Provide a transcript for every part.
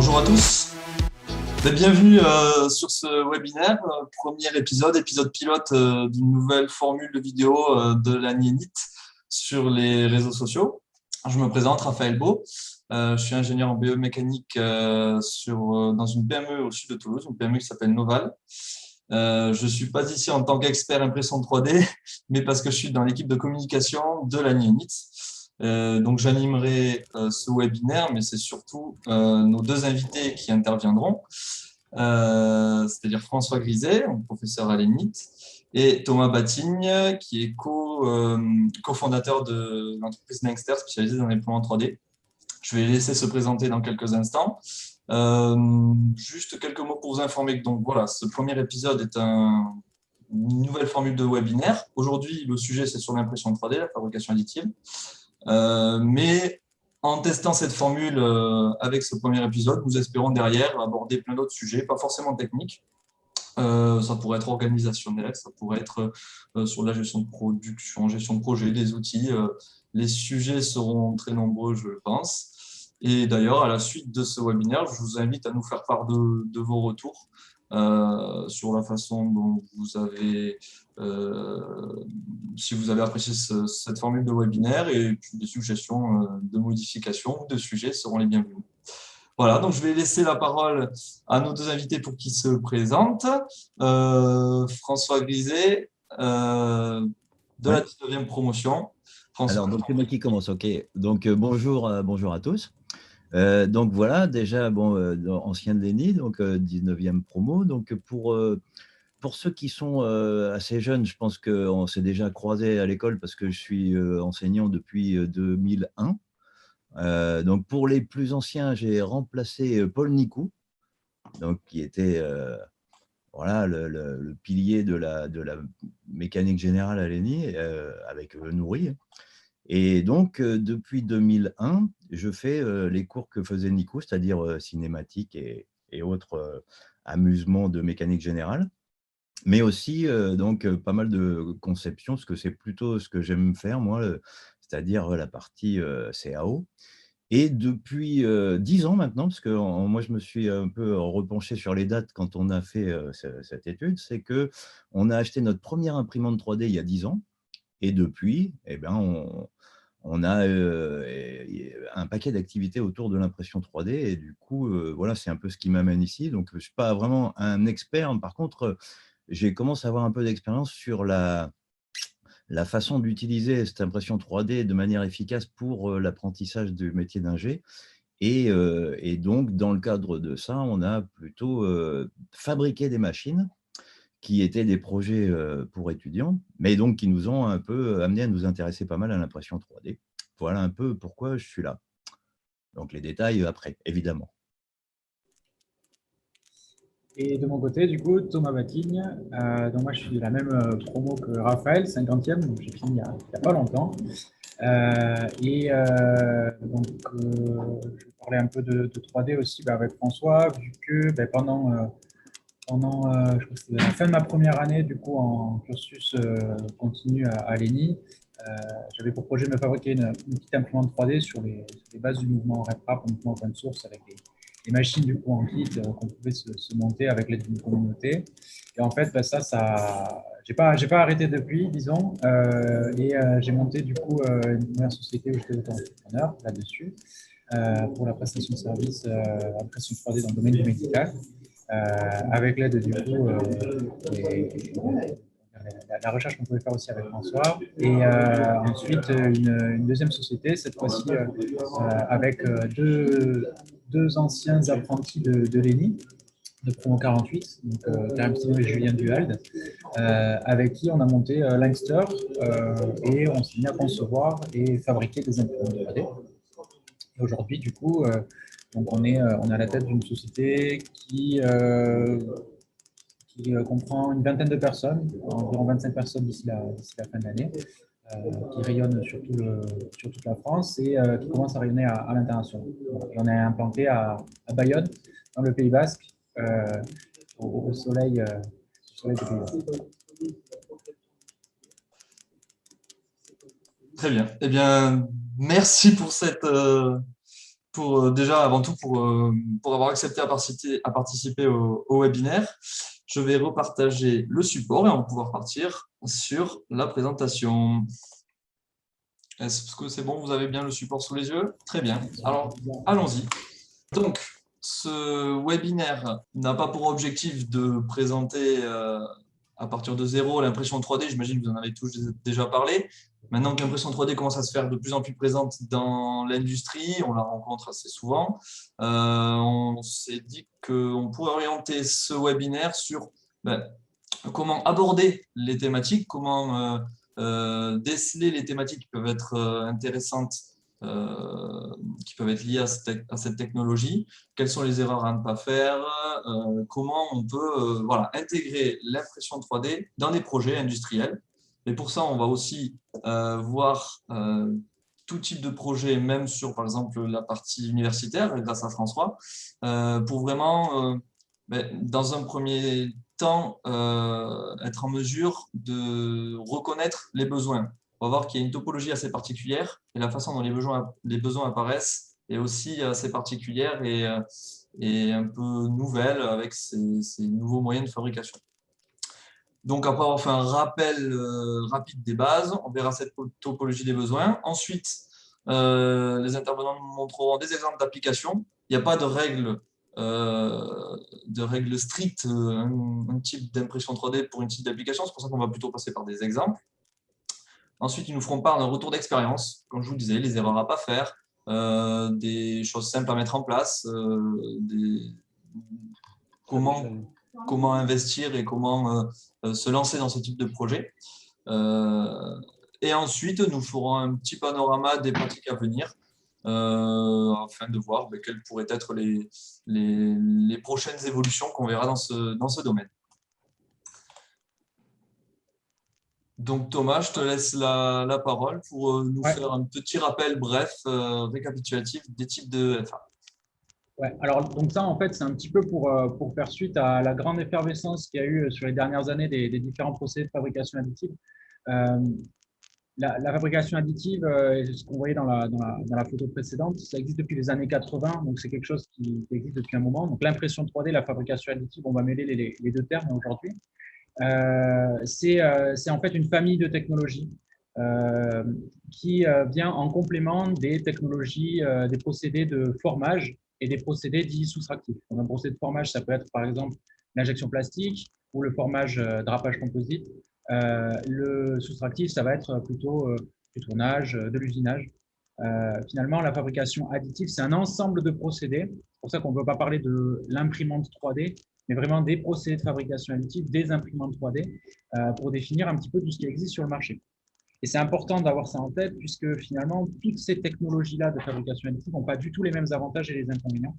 Bonjour à tous, bienvenue sur ce webinaire, premier épisode pilote d'une nouvelle formule de vidéo de la NIENIT sur les réseaux sociaux. Je me présente, Raphaël Beau, je suis ingénieur en biomécanique dans une PME au sud de Toulouse, une PME qui s'appelle Noval. Je ne suis pas ici en tant qu'expert impression 3D, mais parce que je suis dans l'équipe de communication de la NIENIT. Donc, j'animerai ce webinaire, mais c'est surtout nos deux invités qui interviendront, c'est-à-dire François Griset, professeur à l'ENIT, et Thomas Batigne, qui est cofondateur de l'entreprise Nexter, spécialisée dans l'imprimant 3D. Je vais les laisser se présenter dans quelques instants. Juste quelques mots pour vous informer que donc, voilà, ce premier épisode est une nouvelle formule de webinaire. Aujourd'hui, le sujet, c'est sur l'impression 3D, la fabrication additive. Mais en testant cette formule avec ce premier épisode, nous espérons derrière aborder plein d'autres sujets, pas forcément techniques. Ça pourrait être organisationnel, ça pourrait être sur la gestion de production, gestion de projet, des outils. Les sujets seront très nombreux, je pense. Et d'ailleurs, à la suite de ce webinaire, je vous invite à nous faire part de vos retours sur la façon dont vous avez, si vous avez apprécié cette formule de webinaire, et puis des suggestions de modifications ou de sujets seront les bienvenus. Voilà, donc je vais laisser la parole à nos deux invités pour qu'ils se présentent. François Griset, de la 19e promotion. François. Alors, donc c'est moi qui commence, ok. Donc bonjour à tous. Donc voilà, déjà, ancien de l'ENI, donc 19e promo. Donc pour ceux qui sont assez jeunes, je pense qu'on s'est déjà croisés à l'école parce que je suis enseignant depuis 2001. Donc pour les plus anciens, j'ai remplacé Paul Nicou, donc qui était voilà, le pilier de la mécanique générale à l'ENI avec Nourri. Et donc, depuis 2001, je fais les cours que faisait Nico, c'est-à-dire cinématique et autres amusements de mécanique générale, mais aussi donc pas mal de conception, parce que c'est plutôt ce que j'aime faire, moi, c'est-à-dire la partie CAO. Et depuis 10 ans maintenant, parce que moi, je me suis un peu repenché sur les dates quand on a fait cette étude, c'est qu'on a acheté notre première imprimante 3D il y a 10 ans, et depuis, eh ben, on a un paquet d'activités autour de l'impression 3D, et du coup, voilà, c'est un peu ce qui m'amène ici. Donc, je ne suis pas vraiment un expert. Par contre, j'ai commencé à avoir un peu d'expérience sur la façon d'utiliser cette impression 3D de manière efficace pour l'apprentissage du métier d'ingé. Et donc, dans le cadre de ça, on a plutôt fabriqué des machines qui étaient des projets pour étudiants, mais donc qui nous ont un peu amené à nous intéresser pas mal à l'impression 3D. Voilà un peu pourquoi je suis là. Donc les détails après, évidemment. Et de mon côté, du coup, Thomas Batigne. Donc moi, je suis de la même promo que Raphaël, 50e, donc j'ai fini il n'y a pas longtemps. Donc, je vais parler un peu de 3D aussi avec François, vu que pendant je crois que c'était la fin de ma première année, du coup, en cursus continu à l'ENI, j'avais pour projet de me fabriquer une petite imprimante 3D sur les bases du mouvement RepRap, un mouvement open source, avec des machines du coup en kit qu'on pouvait se monter avec l'aide d'une communauté. Et en fait, j'ai pas arrêté depuis, disons, j'ai monté du coup une première société où j'étais auto-entrepreneur là-dessus pour la prestation de services impression 3D dans le domaine du médical. Avec l'aide du coup la recherche qu'on pouvait faire aussi avec François, et ensuite une deuxième société, cette fois-ci avec deux anciens apprentis de l'ENI, de promo 48, donc Karim Pino et Julien Duhalde, avec qui on a monté Langster, et on s'est mis à concevoir et fabriquer des imprimantes 3D. Et aujourd'hui, du coup, donc on est à la tête d'une société qui comprend une vingtaine de personnes, environ 25 personnes d'ici la fin de l'année, qui rayonnent sur toute la France et qui commence à rayonner à l'international. J'en ai implanté à Bayonne, dans le Pays Basque, au soleil du Pays Basque. Très bien. Eh bien, merci pour cette déjà, avant tout, pour avoir accepté à participer au webinaire, je vais repartager le support et on va pouvoir partir sur la présentation. Est-ce que c'est bon? Vous avez bien le support sous les yeux? Très bien. Alors, allons-y. Donc, ce webinaire n'a pas pour objectif de présenter à partir de zéro l'impression 3D. J'imagine que vous en avez tous déjà parlé. Maintenant que l'impression 3D commence à se faire de plus en plus présente dans l'industrie, on la rencontre assez souvent, on s'est dit qu'on pourrait orienter ce webinaire sur comment aborder les thématiques, comment déceler les thématiques qui peuvent être intéressantes, qui peuvent être liées à cette technologie, quelles sont les erreurs à ne pas faire, comment on peut intégrer l'impression 3D dans des projets industriels. Et pour ça, on va aussi voir tout type de projet, même sur, par exemple, la partie universitaire, grâce à François, pour vraiment, dans un premier temps, être en mesure de reconnaître les besoins. On va voir qu'il y a une topologie assez particulière et la façon dont les besoins apparaissent est aussi assez particulière et un peu nouvelle avec ces nouveaux moyens de fabrication. Donc, après avoir fait un rappel rapide des bases, on verra cette topologie des besoins. Ensuite, les intervenants nous montreront des exemples d'applications. Il n'y a pas de règles strictes, un type d'impression 3D pour une type d'application. C'est pour ça qu'on va plutôt passer par des exemples. Ensuite, ils nous feront part d'un retour d'expérience, comme je vous le disais, les erreurs à ne pas faire, des choses simples à mettre en place, comment investir et comment se lancer dans ce type de projet. Et ensuite, nous ferons un petit panorama des pratiques à venir afin de voir quelles pourraient être les prochaines évolutions qu'on verra dans ce domaine. Donc Thomas, je te laisse la parole pour nous faire un petit rappel bref, récapitulatif des types de FA. Ouais, alors donc ça en fait c'est un petit peu pour faire suite à la grande effervescence qu'il y a eu sur les dernières années des différents procédés de fabrication additive. La fabrication additive, ce qu'on voyait dans la photo précédente, ça existe depuis les années 80, donc c'est quelque chose qui existe depuis un moment. Donc l'impression 3D, la fabrication additive, on va mêler les deux termes aujourd'hui. C'est en fait une famille de technologies qui vient en complément des technologies, des procédés de formage et des procédés dits soustractifs. Donc, un procédé de formage, ça peut être par exemple l'injection plastique ou le formage drapage composite. Le soustractif, ça va être plutôt du tournage, de l'usinage. Finalement, la fabrication additive, c'est un ensemble de procédés. C'est pour ça qu'on ne peut pas parler de l'imprimante 3D, mais vraiment des procédés de fabrication additive, des imprimantes 3D, pour définir un petit peu tout ce qui existe sur le marché. Et c'est important d'avoir ça en tête, puisque finalement, toutes ces technologies-là de fabrication additive n'ont pas du tout les mêmes avantages et les inconvénients.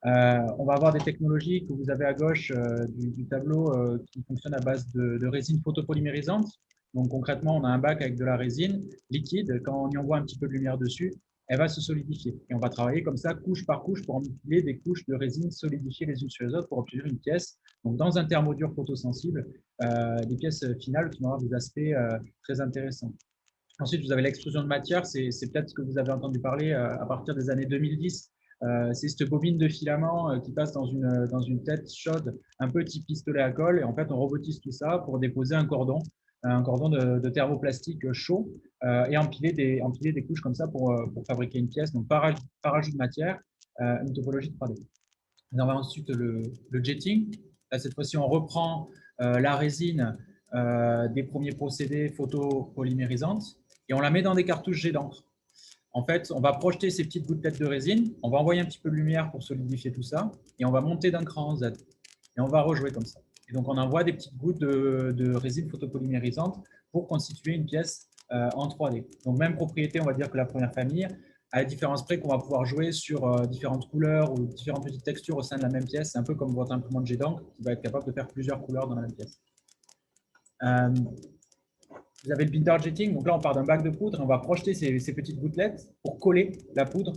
On va avoir des technologies que vous avez à gauche du tableau qui fonctionnent à base de résine photopolymérisantes. Donc concrètement, on a un bac avec de la résine liquide. Quand on y envoie un petit peu de lumière dessus, elle va se solidifier. Et on va travailler comme ça, couche par couche, pour empiler des couches de résine solidifiées les unes sur les autres pour obtenir une pièce. Donc dans un thermodure photosensible, des pièces finales qui vont avoir des aspects très intéressants. Ensuite, vous avez l'extrusion de matière. C'est peut-être ce que vous avez entendu parler à partir des années 2010. C'est cette bobine de filament qui passe dans une tête chaude, un peu type pistolet à colle. Et en fait, on robotise tout ça pour déposer un cordon de thermoplastique chaud et empiler des couches comme ça pour fabriquer une pièce. Donc, par ajout de matière, une topologie de 3D. On va ensuite le jetting. Là, cette fois-ci, on reprend la résine des premiers procédés photopolymérisantes et on la met dans des cartouches jet d'encre. En fait, on va projeter ces petites gouttelettes de résine, on va envoyer un petit peu de lumière pour solidifier tout ça, et on va monter d'un cran en Z. Et on va rejouer comme ça. Et donc, on envoie des petites gouttes de résine photopolymérisante pour constituer une pièce en 3D. Donc, même propriété, on va dire que la première famille, à la différence près qu'on va pouvoir jouer sur différentes couleurs ou différentes petites textures au sein de la même pièce. C'est un peu comme votre imprimante jet d'encre qui va être capable de faire plusieurs couleurs dans la même pièce. Vous avez le binder jetting, donc là on part d'un bac de poudre et on va projeter ces petites gouttelettes pour coller la poudre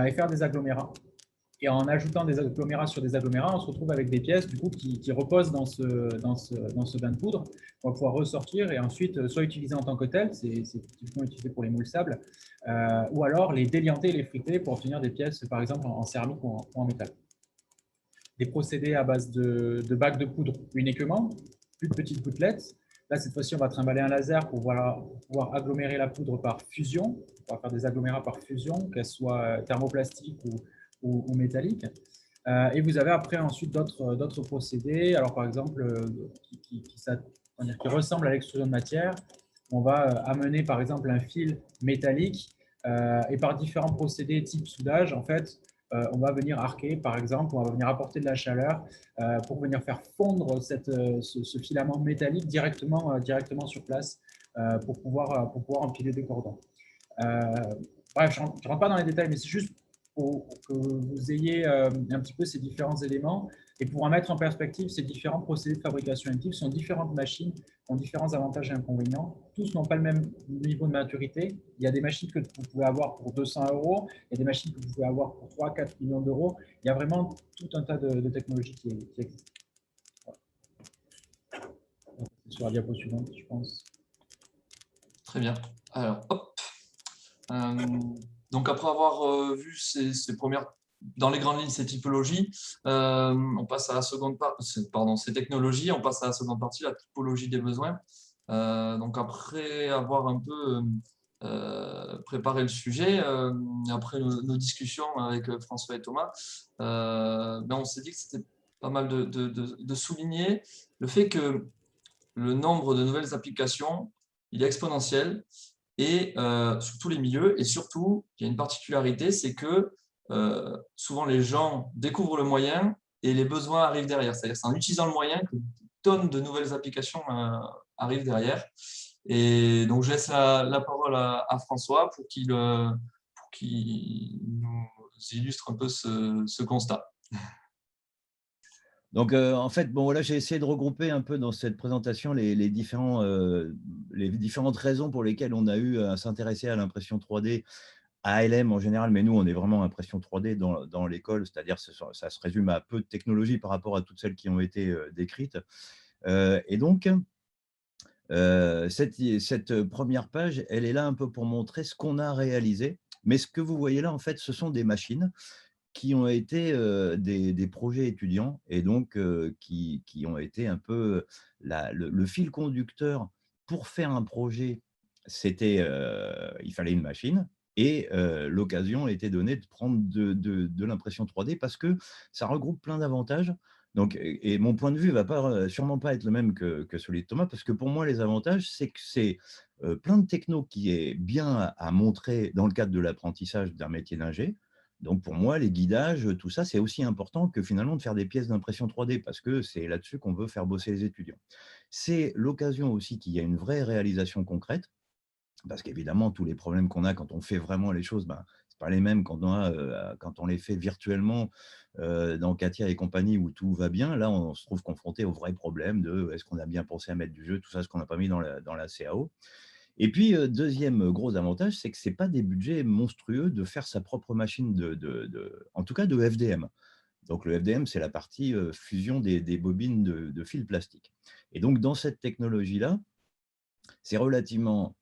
et faire des agglomérats. Et en ajoutant des agglomérats sur des agglomérats, on se retrouve avec des pièces du coup, qui reposent dans ce bain de poudre. On va pouvoir ressortir et ensuite soit utiliser en tant que tel, c'est typiquement utilisé pour les moules sables, ou alors les délianter et les friter pour obtenir des pièces, par exemple, en céramique ou en métal. Des procédés à base de bacs de poudre uniquement, plus de petites gouttelettes. Là, cette fois-ci, on va trimballer un laser pour pouvoir agglomérer la poudre par fusion. On va faire des agglomérats par fusion, qu'elles soient thermoplastiques ou métalliques. Et vous avez après ensuite d'autres procédés. Alors, par exemple, qui ressemblent à l'extrusion de matière. On va amener, par exemple, un fil métallique et par différents procédés type soudage, en fait, on va venir arquer, par exemple, on va venir apporter de la chaleur pour venir faire fondre ce filament métallique directement sur place pour pouvoir empiler des cordons. Bref, je ne rentre pas dans les détails, mais c'est juste pour que vous ayez un petit peu ces différents éléments et pour en mettre en perspective ces différents procédés de fabrication additive. Ce sont différentes machines qui ont différents avantages et inconvénients. Tous n'ont pas le même niveau de maturité. Il y a des machines que vous pouvez avoir pour 200 €, il y a des machines que vous pouvez avoir pour 3-4 millions d'euros. Il y a vraiment tout un tas de technologies qui existent. Voilà. Sur la diapo suivante, je pense. Très bien. Alors, hop. Donc, après avoir vu ces premières, dans les grandes lignes, ces typologies, on passe à la seconde partie, pardon, ces technologies, on passe à la seconde partie, la typologie des besoins. Donc, après avoir un peu préparé le sujet, après nos discussions avec François et Thomas, on s'est dit que c'était pas mal de souligner le fait que le nombre de nouvelles applications, il est exponentiel et sur tous les milieux. Et surtout, il y a une particularité, c'est que souvent les gens découvrent le moyen et les besoins arrivent derrière. C'est-à-dire c'est en utilisant le moyen que des tonnes de nouvelles applications arrivent derrière. Et donc, je laisse la parole à François pour qu'il nous illustre un peu ce constat. Donc, en fait, bon, voilà, j'ai essayé de regrouper un peu dans cette présentation les différentes raisons pour lesquelles on a eu à s'intéresser à l'impression 3D, à ALM en général, mais nous, on est vraiment impression 3D dans l'école, c'est-à-dire ça se résume à peu de technologies par rapport à toutes celles qui ont été décrites. Et donc, cette première page, elle est là un peu pour montrer ce qu'on a réalisé. Mais ce que vous voyez là, en fait, ce sont des machines qui ont été des projets étudiants et donc qui ont été un peu le fil conducteur pour faire un projet. Il fallait une machine et l'occasion était donnée de prendre de l'impression 3D parce que ça regroupe plein d'avantages. Donc, et mon point de vue ne va sûrement pas être le même que celui de Thomas, parce que pour moi, les avantages, c'est que c'est plein de techno qui est bien à montrer dans le cadre de l'apprentissage d'un métier d'ingé. Donc pour moi, les guidages, tout ça, c'est aussi important que finalement de faire des pièces d'impression 3D parce que c'est là-dessus qu'on veut faire bosser les étudiants. C'est l'occasion aussi qu'il y a une vraie réalisation concrète parce qu'évidemment, tous les problèmes qu'on a quand on fait vraiment les choses, ben, ce pas les mêmes quand on les fait virtuellement dans Katia et compagnie où tout va bien. Là, on se trouve confronté aux vrais problèmes de est-ce qu'on a bien pensé à mettre du jeu, tout ça, ce qu'on n'a pas mis dans la CAO. Et puis, deuxième gros avantage, c'est que ce n'est pas des budgets monstrueux de faire sa propre machine, en tout cas de FDM. Donc, le FDM, c'est la partie fusion des bobines de fil plastique. Et donc, dans cette technologie-là, c'est relativement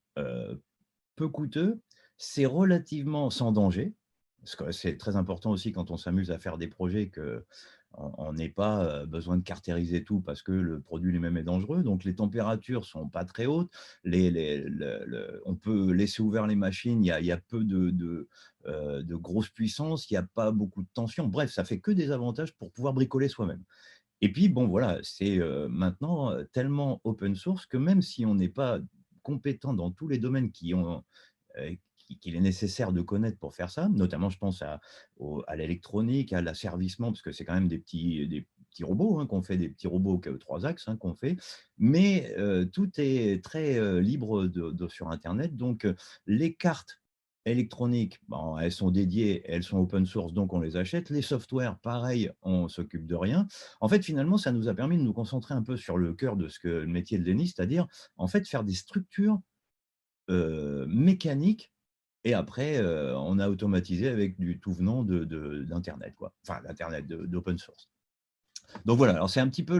peu coûteux, c'est relativement sans danger, parce que c'est très important aussi quand on s'amuse à faire des projets qu'on n'ait pas besoin de caractériser tout parce que le produit lui-même est dangereux. Donc les températures ne sont pas très hautes, on peut laisser ouvert les machines, il y a peu de grosse puissance, il n'y a pas beaucoup de tension. Bref, ça fait que des avantages pour pouvoir bricoler soi-même. Et puis, bon, voilà, c'est maintenant tellement open source que même si on n'est pas compétent dans tous les domaines qu'il est nécessaire de connaître pour faire ça, notamment je pense à l'électronique, à l'asservissement, parce que c'est quand même des petits robots qu'on fait, des petits robots 3 axes qu'on fait, mais tout est très libre sur Internet. Donc, les cartes électroniques, bon, elles sont dédiées, elles sont open source, donc on les achète. Les softwares, pareil, on s'occupe de rien. En fait, finalement, ça nous a permis de nous concentrer un peu sur le cœur de ce que le métier de Denis, c'est-à-dire en fait faire des structures mécaniques Et après, on a automatisé avec du tout venant d'Internet, quoi. Enfin, d'Internet, d'open source. Donc voilà, alors c'est un petit peu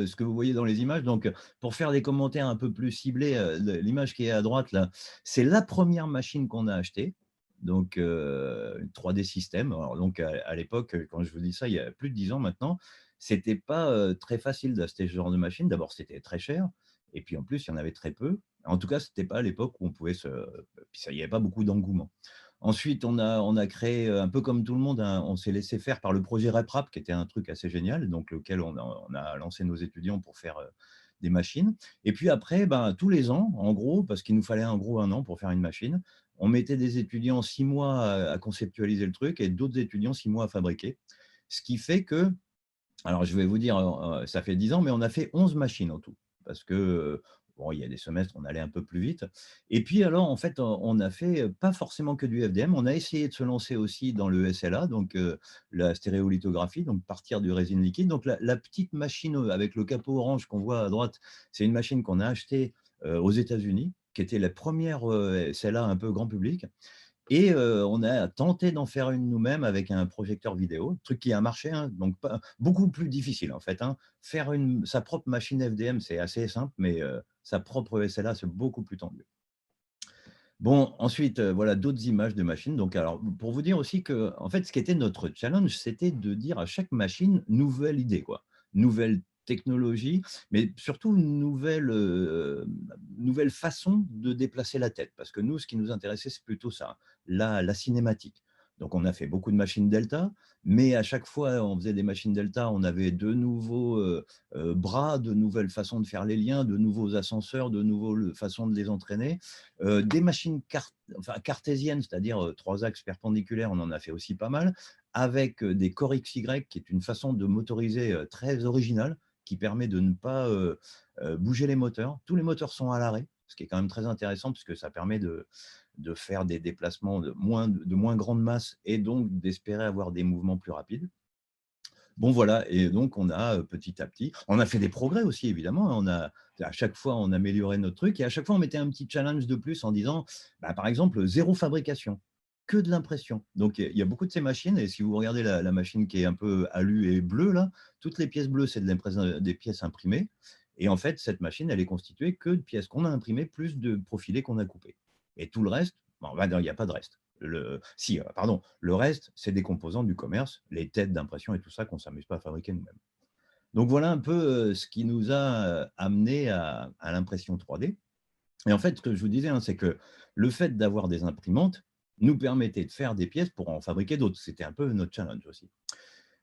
ce que vous voyez dans les images. Donc, pour faire des commentaires un peu plus ciblés, l'image qui est à droite, là, c'est la première machine qu'on a achetée. Donc, 3D System. Alors, donc, à l'époque, quand je vous dis ça, il y a plus de 10 ans maintenant, c'était pas très facile d'acheter ce genre de machine. D'abord, c'était très cher. Et puis, en plus, il y en avait très peu. En tout cas, c'était pas à l'époque où on pouvait se. Puis, il n'y avait pas beaucoup d'engouement. Ensuite, on a créé, un peu comme tout le monde, on s'est laissé faire par le projet RepRap, qui était un truc assez génial, donc lequel on a lancé nos étudiants pour faire des machines. Et puis après, ben, tous les ans, en gros, parce qu'il nous fallait en gros 1 an pour faire une machine, on mettait des étudiants 6 mois à conceptualiser le truc et d'autres étudiants 6 mois à fabriquer. Ce qui fait que, alors je vais vous dire, ça fait 10 ans, mais on a fait 11 machines en tout. Parce que, bon, il y a des semestres, on allait un peu plus vite. Et puis alors, en fait, on a fait pas forcément que du FDM, on a essayé de se lancer aussi dans le SLA, donc la stéréolithographie, donc partir du résine liquide. Donc la petite machine avec le capot orange qu'on voit à droite, c'est une machine qu'on a achetée aux États-Unis, qui était la première SLA un peu grand public. Et on a tenté d'en faire une nous-mêmes avec un projecteur vidéo, truc qui a marché, hein, donc beaucoup plus difficile en fait, hein. Faire sa propre machine FDM, c'est assez simple, mais sa propre SLA, c'est beaucoup plus tendu. Bon, ensuite, voilà d'autres images de machines. Donc, alors, pour vous dire aussi que, en fait, ce qui était notre challenge, c'était de dire à chaque machine, nouvelle idée, quoi. Nouvelle technologie, mais surtout nouvelle façon de déplacer la tête. Parce que nous, ce qui nous intéressait, c'est plutôt ça, la cinématique. Donc, on a fait beaucoup de machines Delta, mais à chaque fois, on faisait des machines Delta, on avait de nouveaux bras, de nouvelles façons de faire les liens, de nouveaux ascenseurs, de nouvelles façons de les entraîner. Des machines cartésiennes, c'est-à-dire 3 axes perpendiculaires, on en a fait aussi pas mal, avec des corps XY, qui est une façon de motoriser très originale, qui permet de ne pas bouger les moteurs. Tous les moteurs sont à l'arrêt, ce qui est quand même très intéressant, puisque ça permet de faire des déplacements de moins grande masse et donc d'espérer avoir des mouvements plus rapides. Bon voilà, et donc on a petit à petit, on a fait des progrès aussi évidemment, hein. À chaque fois on améliorait notre truc et à chaque fois on mettait un petit challenge de plus en disant, bah, par exemple, 0 fabrication, que de l'impression. Donc il y a beaucoup de ces machines et si vous regardez la machine qui est un peu alu et bleue là, toutes les pièces bleues c'est des pièces imprimées et en fait cette machine elle est constituée que de pièces qu'on a imprimées plus de profilés qu'on a coupés. Et tout le reste, bon, bah, non, il n'y a pas de reste. Pardon, le reste, c'est des composants du commerce, les têtes d'impression et tout ça qu'on ne s'amuse pas à fabriquer nous-mêmes. Donc voilà un peu ce qui nous a amené à l'impression 3D. Et en fait, ce que je vous disais, hein, c'est que le fait d'avoir des imprimantes nous permettait de faire des pièces pour en fabriquer d'autres. C'était un peu notre challenge aussi.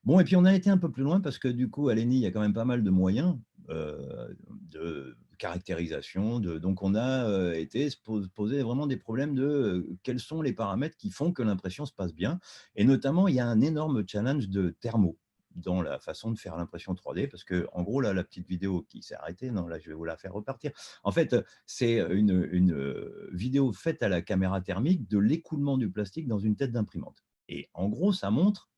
Bon, et puis on a été un peu plus loin parce que du coup, à l'ENI, il y a quand même pas mal de moyens de caractérisation. Donc, on a été se poser vraiment des problèmes de quels sont les paramètres qui font que l'impression se passe bien. Et notamment, il y a un énorme challenge de thermo dans la façon de faire l'impression 3D, parce que en gros, là, la petite vidéo qui s'est arrêtée, non, là, je vais vous la faire repartir. En fait, c'est une vidéo faite à la caméra thermique de l'écoulement du plastique dans une tête d'imprimante. Et en gros, ça montre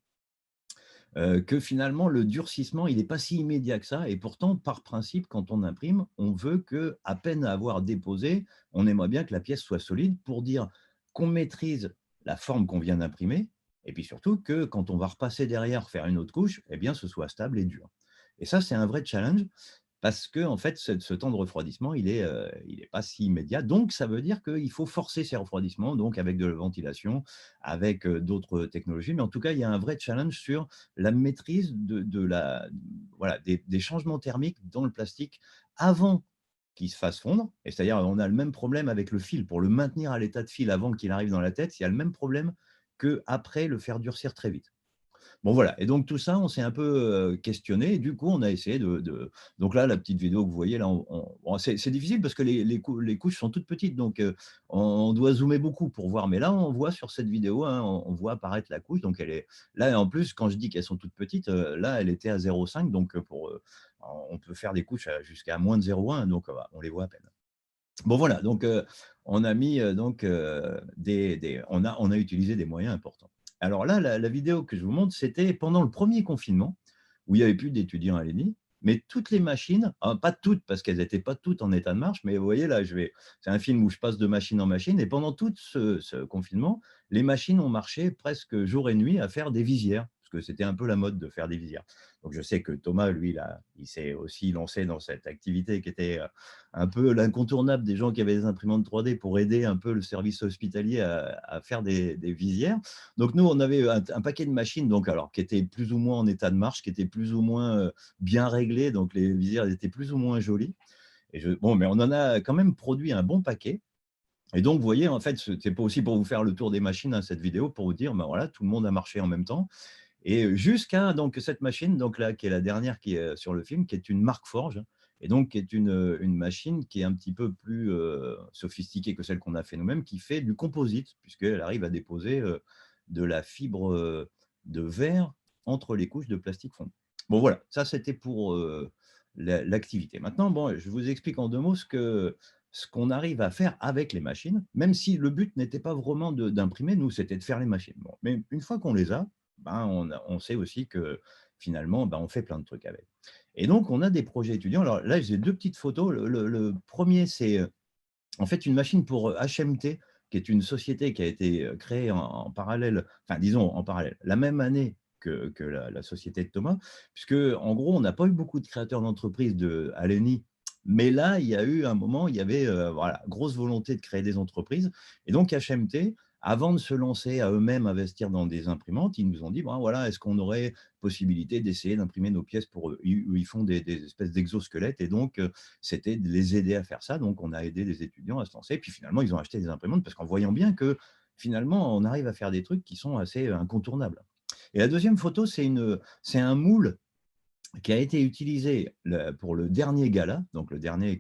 que finalement, le durcissement, il n'est pas si immédiat que ça. Et pourtant, par principe, quand on imprime, on veut que, à peine avoir déposé, on aimerait bien que la pièce soit solide pour dire qu'on maîtrise la forme qu'on vient d'imprimer. Et puis surtout que quand on va repasser derrière, faire une autre couche, eh bien, ce soit stable et dur. Et ça, c'est un vrai challenge parce que en fait, ce temps de refroidissement, il est pas si immédiat. Donc, ça veut dire qu'il faut forcer ces refroidissements, donc avec de la ventilation, avec d'autres technologies. Mais en tout cas, il y a un vrai challenge sur la maîtrise voilà, des changements thermiques dans le plastique avant qu'il se fasse fondre. Et c'est-à-dire, on a le même problème avec le fil. Pour le maintenir à l'état de fil avant qu'il arrive dans la tête, il y a le même problème qu'après le faire durcir très vite. Bon voilà, et donc tout ça, on s'est un peu questionné, et du coup, on a essayé donc là, la petite vidéo que vous voyez là, bon, c'est difficile parce que les couches sont toutes petites, donc on doit zoomer beaucoup pour voir. Mais là, on voit sur cette vidéo, hein, on voit apparaître la couche. Donc elle est là, en plus, quand je dis qu'elles sont toutes petites, là, elle était à 0,5, donc on peut faire des couches jusqu'à moins de 0,1, donc on les voit à peine. Bon voilà, donc on a mis on a utilisé des moyens importants. Alors là, la vidéo que je vous montre, c'était pendant le premier confinement, où il n'y avait plus d'étudiants à l'ENI, mais toutes les machines, pas toutes parce qu'elles n'étaient pas toutes en état de marche, mais vous voyez là, c'est un film où je passe de machine en machine, et pendant tout ce confinement, les machines ont marché presque jour et nuit à faire des visières, parce que c'était un peu la mode de faire des visières. Donc je sais que Thomas, lui, là, il s'est aussi lancé dans cette activité qui était un peu l'incontournable des gens qui avaient des imprimantes 3D pour aider un peu le service hospitalier à faire des visières. Donc nous, on avait un paquet de machines donc, alors, qui étaient plus ou moins en état de marche, qui étaient plus ou moins bien réglées, donc les visières étaient plus ou moins jolies. Bon, mais on en a quand même produit un bon paquet. Et donc, vous voyez, en fait, c'est pas aussi pour vous faire le tour des machines, hein, cette vidéo, pour vous dire, ben voilà, tout le monde a marché en même temps. Et jusqu'à donc cette machine, donc là, qui est la dernière qui est sur le film, qui est une Markforged, et donc qui est une machine qui est un petit peu plus sophistiquée que celle qu'on a fait nous-mêmes, qui fait du composite, puisqu'elle arrive à déposer de la fibre de verre entre les couches de plastique fondu. Bon, voilà, ça c'était pour l'activité. Maintenant, bon, je vous explique en 2 mots ce qu'on arrive à faire avec les machines, même si le but n'était pas vraiment d'imprimer, nous, c'était de faire les machines. Bon, mais une fois qu'on les a, ben, on sait aussi que finalement, ben, on fait plein de trucs avec. Et donc, on a des projets étudiants. Alors là, j'ai 2 petites photos. Le premier, c'est en fait une machine pour HMT, qui est une société qui a été créée en parallèle, enfin disons en parallèle, la même année que la société de Thomas, puisque en gros, on n'a pas eu beaucoup de créateurs d'entreprises à l'ENI, mais là, il y a eu un moment, il y avait voilà, grosse volonté de créer des entreprises. Et donc HMT, avant de se lancer à eux-mêmes investir dans des imprimantes, ils nous ont dit, bon, voilà, est-ce qu'on aurait possibilité d'essayer d'imprimer nos pièces pour eux? Ils font des espèces d'exosquelettes, et donc c'était de les aider à faire ça. Donc, on a aidé les étudiants à se lancer. Puis finalement, ils ont acheté des imprimantes parce qu'en voyant bien que finalement, on arrive à faire des trucs qui sont assez incontournables. Et la deuxième photo, c'est un moule qui a été utilisé pour le dernier gala, donc le dernier,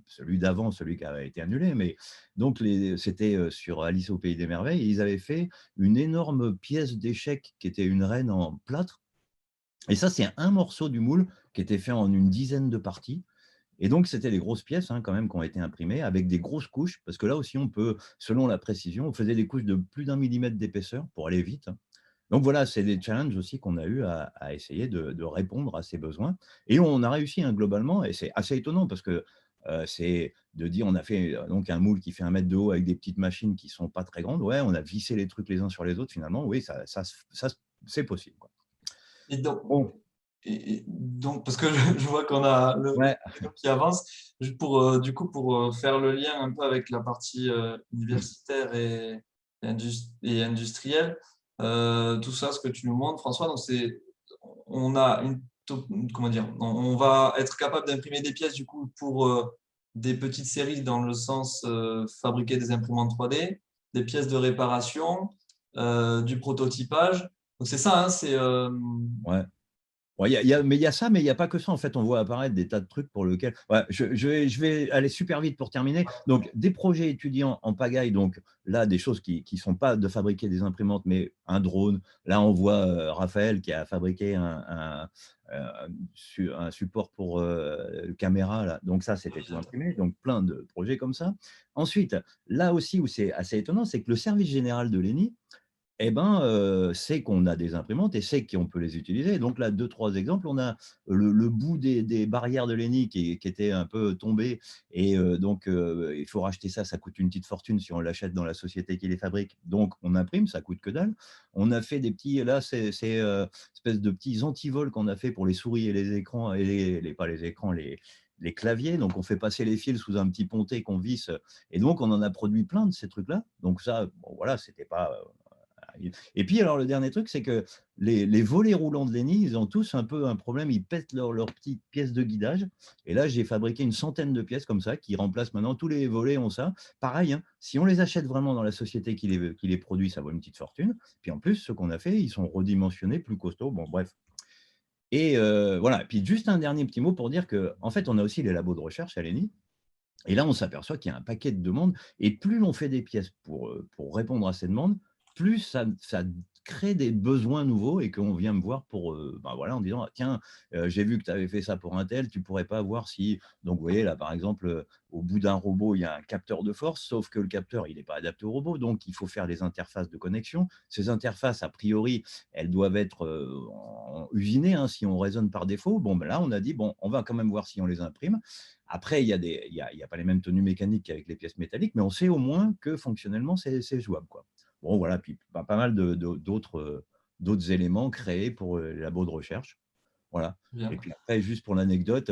celui d'avant, celui qui a été annulé, mais donc c'était sur Alice au Pays des Merveilles, et ils avaient fait une énorme pièce d'échecs qui était une reine en plâtre. Et ça, c'est un morceau du moule qui était fait en une dizaine de parties. Et donc, c'était des grosses pièces hein, quand même qui ont été imprimées avec des grosses couches, parce que là aussi, on peut, selon la précision, on faisait des couches de plus d'1 millimètre d'épaisseur pour aller vite. Donc voilà, c'est des challenges aussi qu'on a eu à essayer de répondre à ces besoins. Et on a réussi hein, globalement, et c'est assez étonnant parce que c'est de dire, on a fait donc un moule qui fait 1 mètre de haut avec des petites machines qui ne sont pas très grandes. Ouais, on a vissé les trucs les uns sur les autres finalement. Oui, c'est possible, quoi. Et donc, Bon, parce que je vois qu'on a le ouais, vidéo qui avance, juste du coup, pour faire le lien un peu avec la partie universitaire et industrielle, tout ça, ce que tu nous montres, François, donc on a comment dire, on va être capable d'imprimer des pièces du coup pour des petites séries dans le sens fabriquer des imprimantes 3D, des pièces de réparation, du prototypage. Donc c'est ça, hein, ouais. Ouais, mais il y a ça, mais il n'y a pas que ça. En fait, on voit apparaître des tas de trucs pour lesquels. Ouais, je vais aller super vite pour terminer. Donc, des projets étudiants en pagaille. Donc, là, des choses qui ne sont pas de fabriquer des imprimantes, mais un drone. Là, on voit Raphaël qui a fabriqué un support pour caméra. Là. Donc, ça, c'était tout imprimé. Donc, plein de projets comme ça. Ensuite, là aussi, où c'est assez étonnant, c'est que le service général de l'ENI, eh ben, c'est qu'on a des imprimantes et c'est qu'on peut les utiliser. Donc là, 2-3 exemples. On a le bout des barrières de l'ENI qui était un peu tombé, et donc il faut racheter ça, ça coûte une petite fortune si on l'achète dans la société qui les fabrique. Donc on imprime, ça coûte que dalle. On a fait des petits, là, c'est espèces de petits antivols qu'on a fait pour les souris et les écrans, et pas les écrans, les claviers. Donc on fait passer les fils sous un petit pontet qu'on visse, et donc on en a produit plein de ces trucs-là. Donc ça, bon, voilà, c'était pas et puis, alors, le dernier truc, c'est que les volets roulants de Lenny, ils ont tous un peu un problème, ils pètent leurs petites pièces de guidage. Et là, j'ai fabriqué une centaine de pièces comme ça, qui remplacent maintenant, tous les volets ont ça. Pareil, hein, si on les achète vraiment dans la société qui les produit, ça vaut une petite fortune. Puis en plus, ceux qu'on a fait, ils sont redimensionnés, plus costauds. Bon, bref. Et voilà. Et puis, juste un dernier petit mot pour dire qu'en fait, on a aussi les labos de recherche à l'ENI. Et là, on s'aperçoit qu'il y a un paquet de demandes, et plus l'on fait des pièces pour répondre à ces demandes, plus ça crée des besoins nouveaux et qu'on vient me voir pour, voilà, en disant: «Ah, tiens, j'ai vu que tu avais fait ça pour un tel, tu pourrais pas voir si…» Donc, vous voyez, là, par exemple, au bout d'un robot, il y a un capteur de force, sauf que le capteur, il n'est pas adapté au robot, donc il faut faire des interfaces de connexion. Ces interfaces, a priori, elles doivent être usinées, hein, si on raisonne par défaut. Bon, ben là, on a dit, bon, on va quand même voir si on les imprime. Après, il y a pas les mêmes tenues mécaniques qu'avec les pièces métalliques, mais on sait au moins que fonctionnellement, c'est jouable, quoi. Bon, voilà, puis pas mal d'autres éléments créés pour les labos de recherche. Voilà. Bien. Et puis après, juste pour l'anecdote,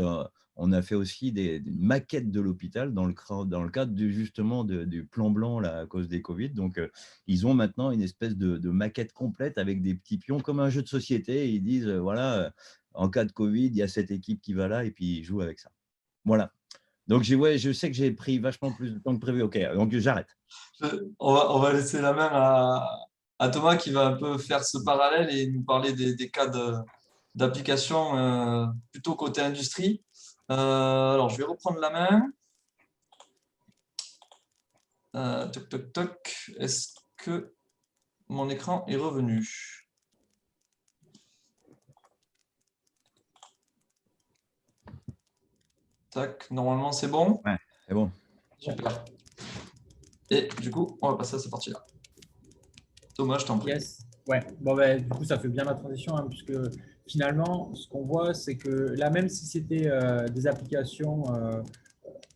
on a fait aussi des maquettes de l'hôpital dans le cadre justement du plan blanc là, à cause des Covid. Donc, ils ont maintenant une espèce de maquette complète avec des petits pions comme un jeu de société. Et ils disent, voilà, en cas de Covid, il y a cette équipe qui va là et puis ils jouent avec ça. Voilà. Donc, ouais, je sais que j'ai pris vachement plus de temps que prévu. OK, donc j'arrête. On va laisser la main à Thomas qui va un peu faire ce parallèle et nous parler des cas d'application plutôt côté industrie. Alors, je vais reprendre la main. Toc, toc, toc. Est-ce que mon écran est revenu? Tac, normalement c'est bon. Ouais, c'est bon. Super. Et du coup, on va passer à cette partie-là. Thomas, je t'en prie. Yes. Ouais. Bon, ben, du coup, ça fait bien la transition, hein, puisque finalement, ce qu'on voit, c'est que là, même si c'était des applications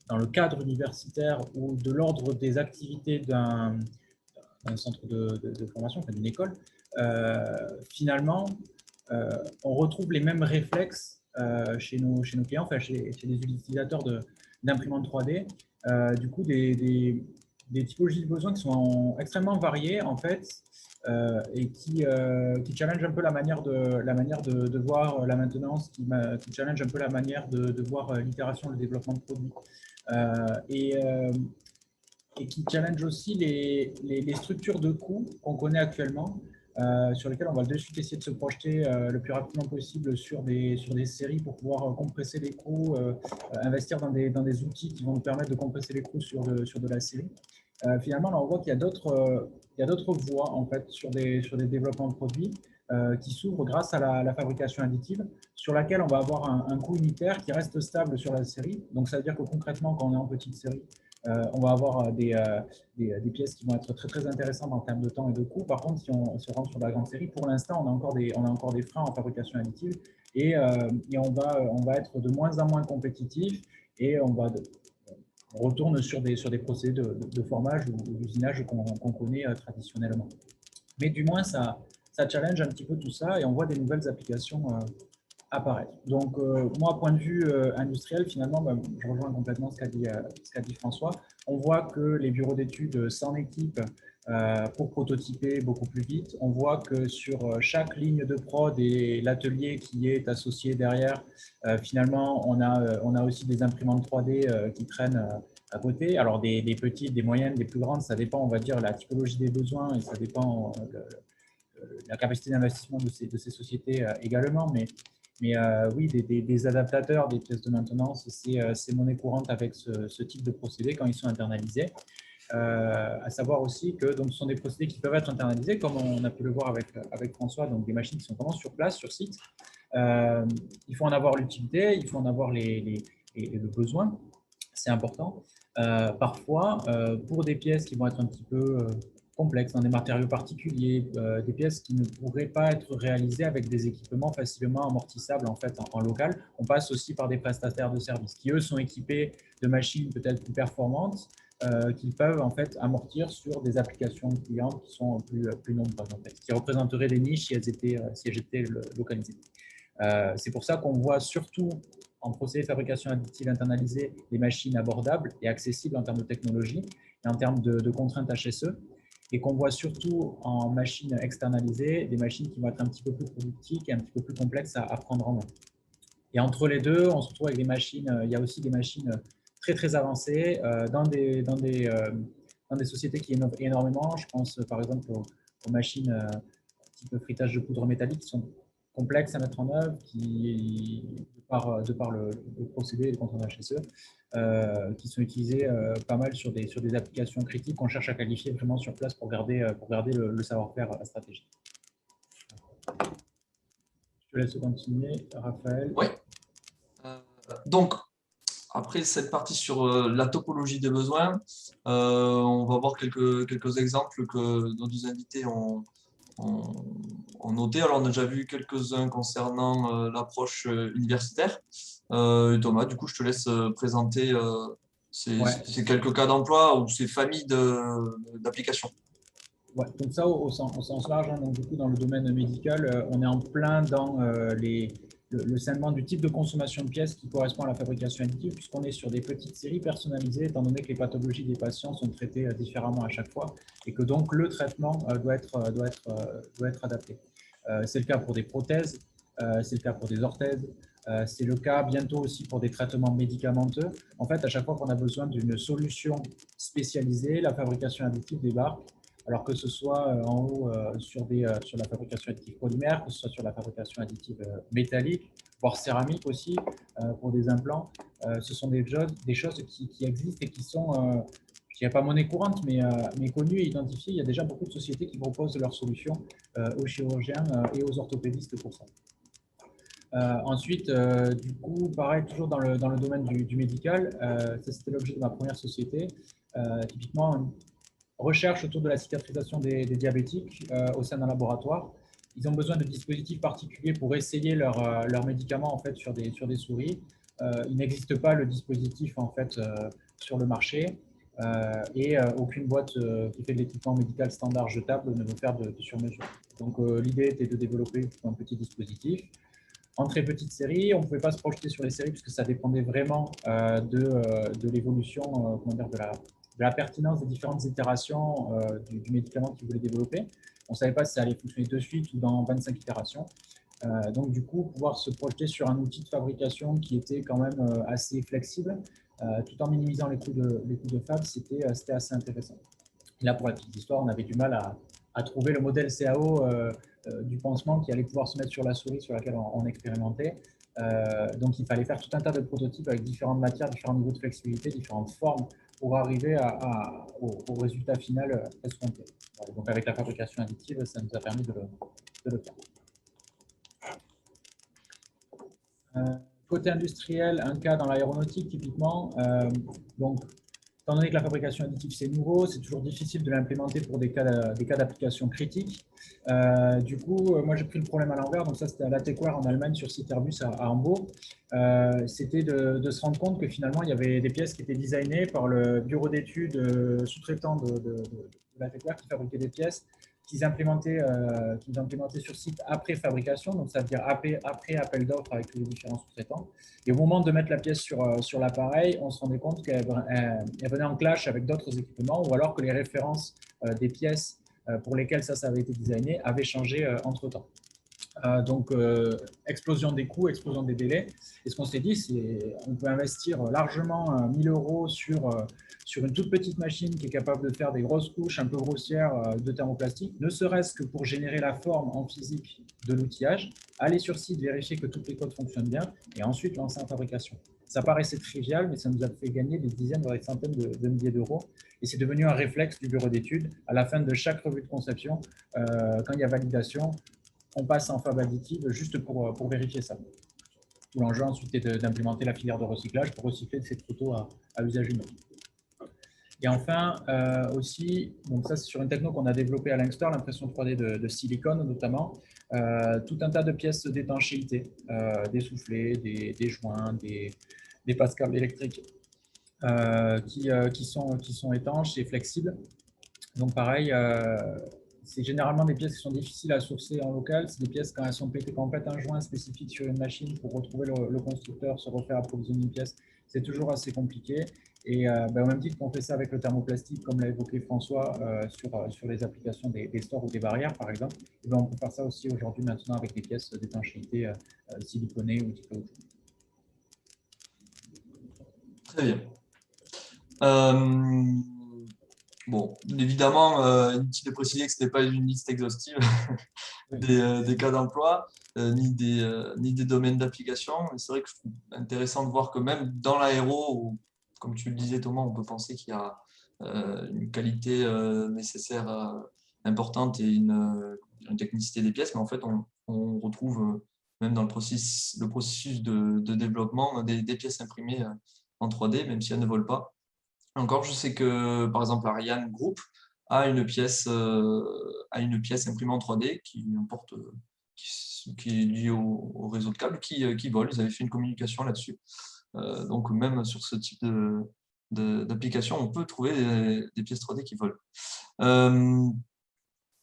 dans le cadre universitaire ou de l'ordre des activités d'un centre de formation, enfin, d'une école, finalement, on retrouve les mêmes réflexes chez nos clients, enfin, chez les utilisateurs d'imprimantes 3D. Du coup, des typologies de besoins qui sont extrêmement variées, en fait, et qui challenge un peu la manière de voir la maintenance, qui challenge un peu la manière de voir l'itération, le développement de produits. Et qui challenge aussi les structures de coûts qu'on connaît actuellement, sur lesquelles on va de suite essayer de se projeter le plus rapidement possible sur des séries pour pouvoir compresser les coûts, investir dans des outils qui vont nous permettre de compresser les coûts sur de la série. Finalement, là, on voit qu'il y a d'autres voies en fait, sur des développements de produits qui s'ouvrent grâce à la fabrication additive, sur laquelle on va avoir un coût unitaire qui reste stable sur la série. Donc, ça veut dire que concrètement, quand on est en petite série, on va avoir des pièces qui vont être très, très intéressantes en termes de temps et de coût. Par contre, si on se rend sur la grande série, pour l'instant, on a encore des freins en fabrication additive et on va être de moins en moins compétitif et on retourne sur des procédés de formage ou d'usinage qu'on connaît traditionnellement. Mais du moins, ça challenge un petit peu tout ça et on voit des nouvelles applications apparaître. Donc, moi, point de vue industriel, finalement, je rejoins complètement ce qu'a dit François. On voit que les bureaux d'études s'en équipent pour prototyper beaucoup plus vite. On voit que sur chaque ligne de prod et l'atelier qui est associé derrière, finalement, on a aussi des imprimantes 3D qui traînent à côté. Alors, des petites, des moyennes, des plus grandes, ça dépend, on va dire, la typologie des besoins et ça dépend la capacité d'investissement de ces sociétés également. Mais oui, des adaptateurs, des pièces de maintenance, c'est monnaie courante avec ce type de procédés quand ils sont internalisés. À savoir aussi que donc, ce sont des procédés qui peuvent être internalisés, comme on a pu le voir avec François, donc des machines qui sont vraiment sur place, sur site. Il faut en avoir l'utilité, il faut en avoir le besoin, c'est important. Parfois, pour des pièces qui vont être un petit peu complexes, dans des matériaux particuliers, des pièces qui ne pourraient pas être réalisées avec des équipements facilement amortissables en fait en local. On passe aussi par des prestataires de services qui, eux, sont équipés de machines peut-être plus performantes qui peuvent en fait amortir sur des applications clientes qui sont plus nombreuses, en fait, qui représenteraient des niches si elles étaient localisées. C'est pour ça qu'on voit surtout en procédé de fabrication additive internalisée des machines abordables et accessibles en termes de technologie et en termes de contraintes HSE, et qu'on voit surtout en machines externalisées des machines qui vont être un petit peu plus productives et un petit peu plus complexes à prendre en main. Et entre les deux, on se retrouve avec des machines, il y a aussi des machines très très avancées dans des sociétés qui innovent énormément. Je pense par exemple aux machines type frittage de poudre métallique qui sont complexes à mettre en œuvre, qui, de par le procédé et le contrôle HSE, qui sont utilisés pas mal sur des applications critiques qu'on cherche à qualifier vraiment sur place pour garder le savoir-faire stratégique. te laisse continuer, Raphaël. Oui. Donc, après cette partie sur la topologie des besoins, on va voir quelques exemples que nos deux invités ont notés. Alors, on a déjà vu quelques-uns concernant l'approche universitaire. Thomas, du coup, je te laisse présenter Ouais. ces quelques cas d'emploi ou ces familles d'applications. Ouais, donc ça, au sens large, hein, donc du coup, dans le domaine médical, on est en plein dans le segment du type de consommation de pièces qui correspond à la fabrication additive, puisqu'on est sur des petites séries personnalisées, étant donné que les pathologies des patients sont traitées différemment à chaque fois, et que donc le traitement doit être adapté. C'est le cas pour des prothèses, c'est le cas pour des orthèses, c'est le cas bientôt aussi pour des traitements médicamenteux. En fait, à chaque fois qu'on a besoin d'une solution spécialisée, la fabrication additive débarque. Alors que ce soit en haut sur la fabrication additive polymère, que ce soit sur la fabrication additive métallique, voire céramique aussi, pour des implants. Ce sont des choses qui existent et qui sont, je ne dirais pas monnaie courante, mais connues et identifiées. Il y a déjà beaucoup de sociétés qui proposent leurs solutions aux chirurgiens et aux orthopédistes pour ça. Ensuite, du coup, pareil, toujours dans le domaine du médical, ça c'était l'objet de ma première société. Typiquement, recherche autour de la cicatrisation des diabétiques au sein d'un laboratoire. Ils ont besoin de dispositifs particuliers pour essayer leurs médicaments en fait, sur des souris. Il n'existe pas le dispositif en fait, sur le marché et aucune boîte qui fait de l'équipement médical standard jetable ne veut faire de sur-mesure. Donc l'idée était de développer un petit dispositif en très petite série. On ne pouvait pas se projeter sur les séries puisque ça dépendait vraiment de l'évolution, de la pertinence des différentes itérations du médicament qu'ils voulaient développer. On ne savait pas si ça allait fonctionner de suite ou dans 25 itérations. Donc, du coup, pouvoir se projeter sur un outil de fabrication qui était quand même assez flexible, tout en minimisant les coûts de fab, c'était assez intéressant. Et là, pour la petite histoire, on avait du mal à trouver le modèle CAO du pansement qui allait pouvoir se mettre sur la souris sur laquelle on expérimentait. Donc, il fallait faire tout un tas de prototypes avec différentes matières, différents niveaux de flexibilité, différentes formes pour arriver au résultat final escompté. Donc, avec la fabrication additive, ça nous a permis de le faire. Côté industriel, un cas dans l'aéronautique typiquement. Donc, étant donné que la fabrication additive c'est nouveau, c'est toujours difficile de l'implémenter pour des cas d'application critiques. Du coup, moi j'ai pris le problème à l'envers. Donc ça c'était à l'ATECWAR en Allemagne sur site Airbus à Hambourg. C'était de se rendre compte que finalement il y avait des pièces qui étaient designées par le bureau d'études sous-traitant de l'ATECWAR qui fabriquait des pièces qu'ils implémentaient sur site après fabrication, donc ça veut dire après appel d'offres avec tous les différents sous-traitants. Et au moment de mettre la pièce sur l'appareil, on se rendait compte qu'elle venait en clash avec d'autres équipements ou alors que les références des pièces pour lesquelles ça avait été designé avaient changé entre-temps. Donc, explosion des coûts, explosion des délais. Et ce qu'on s'est dit, c'est qu'on peut investir largement 1 000 € sur une toute petite machine qui est capable de faire des grosses couches un peu grossières de thermoplastique, ne serait-ce que pour générer la forme en physique de l'outillage, aller sur site, vérifier que toutes les codes fonctionnent bien et ensuite lancer en fabrication. Ça paraissait trivial, mais ça nous a fait gagner des dizaines, voire des centaines de milliers d'euros. Et c'est devenu un réflexe du bureau d'études. À la fin de chaque revue de conception, quand il y a validation, on passe en fab additive juste pour vérifier ça. Tout l'enjeu ensuite est d'implémenter la filière de recyclage pour recycler cette photo à usage unique. Et enfin, aussi, donc ça c'est sur une techno qu'on a développée à Lanxtor, l'impression 3D de silicone notamment, tout un tas de pièces d'étanchéité, des soufflets, des joints, des passes-câbles électriques qui sont étanches et flexibles. Donc pareil, c'est généralement des pièces qui sont difficiles à sourcer en local. C'est des pièces quand elles sont pétées, quand on pète un joint spécifique sur une machine pour retrouver le constructeur, se refaire approvisionner une pièce, c'est toujours assez compliqué. Et au même titre qu'on fait ça avec le thermoplastique, comme l'a évoqué François, sur les applications des stores ou des barrières, par exemple, et on peut faire ça aussi aujourd'hui maintenant avec des pièces d'étanchéité siliconées ou diplômées. Très bien. Bon, évidemment, inutile de préciser que ce n'était pas une liste exhaustive des cas d'emploi, ni des domaines d'application. C'est vrai que je trouve intéressant de voir que même dans l'aéro, comme tu le disais Thomas, on peut penser qu'il y a une qualité nécessaire importante et une technicité des pièces, mais en fait on retrouve même dans le processus de développement des pièces imprimées en 3D, même si elles ne volent pas. Encore, je sais que, par exemple, Ariane Group a une pièce imprimée en 3D qui est liée au réseau de câbles qui vole. Ils avaient fait une communication là-dessus. Donc, même sur ce type d'application, on peut trouver des pièces 3D qui volent.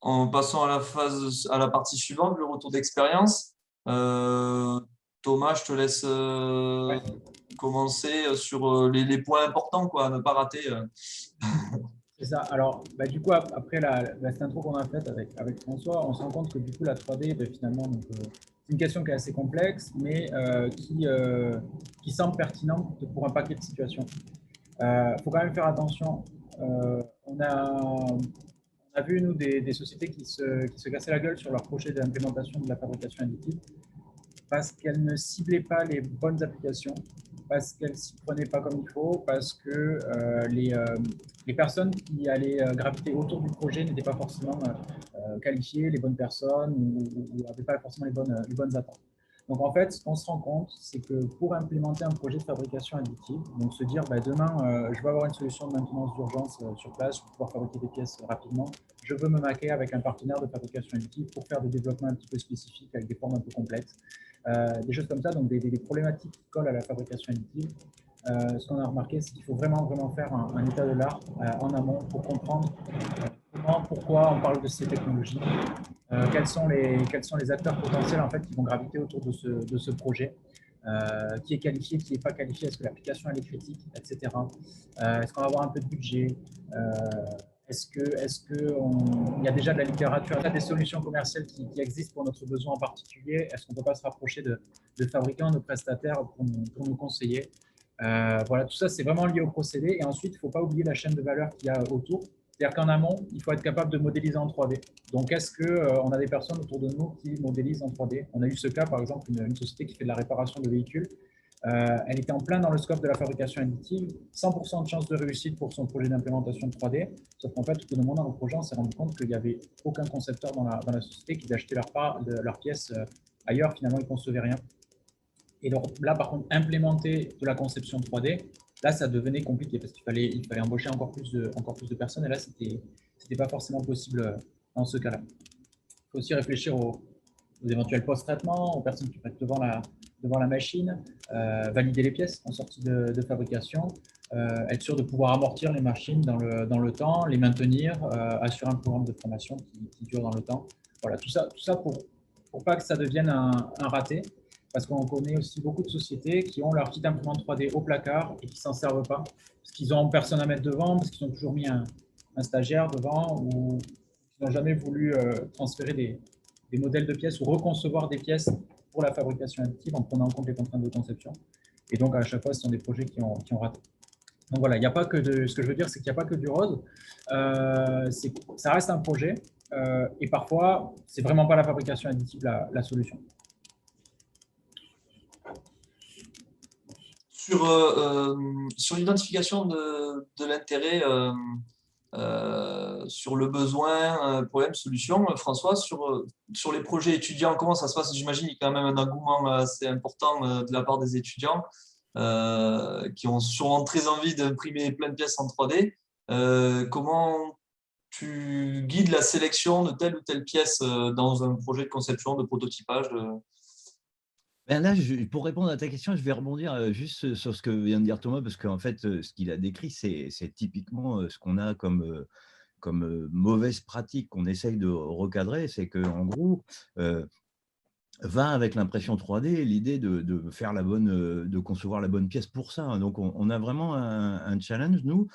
En passant à la partie suivante, le retour d'expérience. Thomas, je te laisse Ouais. commencer sur les points importants, quoi, à ne pas rater. C'est ça. Alors, du coup, après cette intro qu'on a faite avec François, on se rend compte que du coup, la 3D, finalement, c'est une question qui est assez complexe, mais qui semble pertinente pour un paquet de situations. Faut quand même faire attention. On a vu, nous, des sociétés qui se cassaient la gueule sur leur projet d'implémentation de la fabrication additive parce qu'elles ne ciblaient pas les bonnes applications, parce qu'elles ne s'y prenaient pas comme il faut, parce que les personnes qui allaient graviter autour du projet n'étaient pas forcément qualifiées, les bonnes personnes, ou n'avaient pas forcément les bonnes attentes. Donc en fait, ce qu'on se rend compte, c'est que pour implémenter un projet de fabrication additive, donc se dire demain, je vais avoir une solution de maintenance d'urgence sur place, je vais pouvoir fabriquer des pièces rapidement, je veux me maquer avec un partenaire de fabrication additive pour faire des développements un petit peu spécifiques avec des formes un peu complexes. Des choses comme ça, donc des problématiques qui collent à la fabrication additive. Ce qu'on a remarqué, c'est qu'il faut vraiment faire un état de l'art en amont pour comprendre pourquoi on parle de ces technologies, quels sont les acteurs potentiels en fait, qui vont graviter autour de ce projet, qui est qualifié, qui n'est pas qualifié, est-ce que l'application elle est critique, etc. Est-ce qu'on va avoir un peu de budget, est-ce qu'il y a déjà de la littérature, il y a des solutions commerciales qui existent pour notre besoin en particulier? Est-ce qu'on ne peut pas se rapprocher de fabricants, de prestataires pour nous conseiller? Voilà, tout ça, c'est vraiment lié au procédé. Et ensuite, il ne faut pas oublier la chaîne de valeur qu'il y a autour. C'est-à-dire qu'en amont, il faut être capable de modéliser en 3D. Donc, est-ce qu'on a des personnes autour de nous qui modélisent en 3D? On a eu ce cas, par exemple, une société qui fait de la réparation de véhicules. Elle était en plein dans le scope de la fabrication additive, 100% de chance de réussite pour son projet d'implémentation de 3D. Sauf qu'en fait, tout le monde dans le projet, on s'est rendu compte qu'il n'y avait aucun concepteur dans la société qui achetaient leurs pièces ailleurs. Finalement, ils ne concevaient rien. Et donc là, par contre, implémenter de la conception 3D, là, ça devenait compliqué parce qu'il fallait embaucher encore plus de personnes. Et là, c'était pas forcément possible dans ce cas-là. Il faut aussi réfléchir aux éventuels post-traitements, aux personnes qui vont être devant la machine, valider les pièces en sortie de fabrication, être sûr de pouvoir amortir les machines dans le temps, les maintenir, assurer un programme de formation qui dure dans le temps. Voilà, tout ça pour pas que ça devienne un raté. Parce qu'on connaît aussi beaucoup de sociétés qui ont leur petite imprimante 3D au placard et qui ne s'en servent pas. Parce qu'ils n'ont personne à mettre devant, parce qu'ils ont toujours mis un stagiaire devant, ou qu'ils n'ont jamais voulu transférer des modèles de pièces ou reconcevoir des pièces pour la fabrication additive en prenant en compte les contraintes de conception. Et donc, à chaque fois, ce sont des projets qui ont raté. Donc voilà, il n'y a pas que ce que je veux dire, c'est qu'il n'y a pas que du rose. Ça reste un projet. Et parfois, ce n'est vraiment pas la fabrication additive la solution. Sur l'identification de l'intérêt, sur le besoin, problème, solution, François, sur les projets étudiants, comment ça se passe? J'imagine qu'il y a quand même un engouement assez important de la part des étudiants qui ont sûrement très envie d'imprimer plein de pièces en 3D. Comment tu guides la sélection de telle ou telle pièce dans un projet de conception, de prototypage Ben là, pour répondre à ta question, je vais rebondir juste sur ce que vient de dire Thomas, parce qu'en fait, ce qu'il a décrit, c'est typiquement ce qu'on a comme mauvaise pratique qu'on essaye de recadrer. C'est qu'en gros, va avec l'impression 3D l'idée de faire de concevoir la bonne pièce pour ça. Donc, on a vraiment un challenge, nous,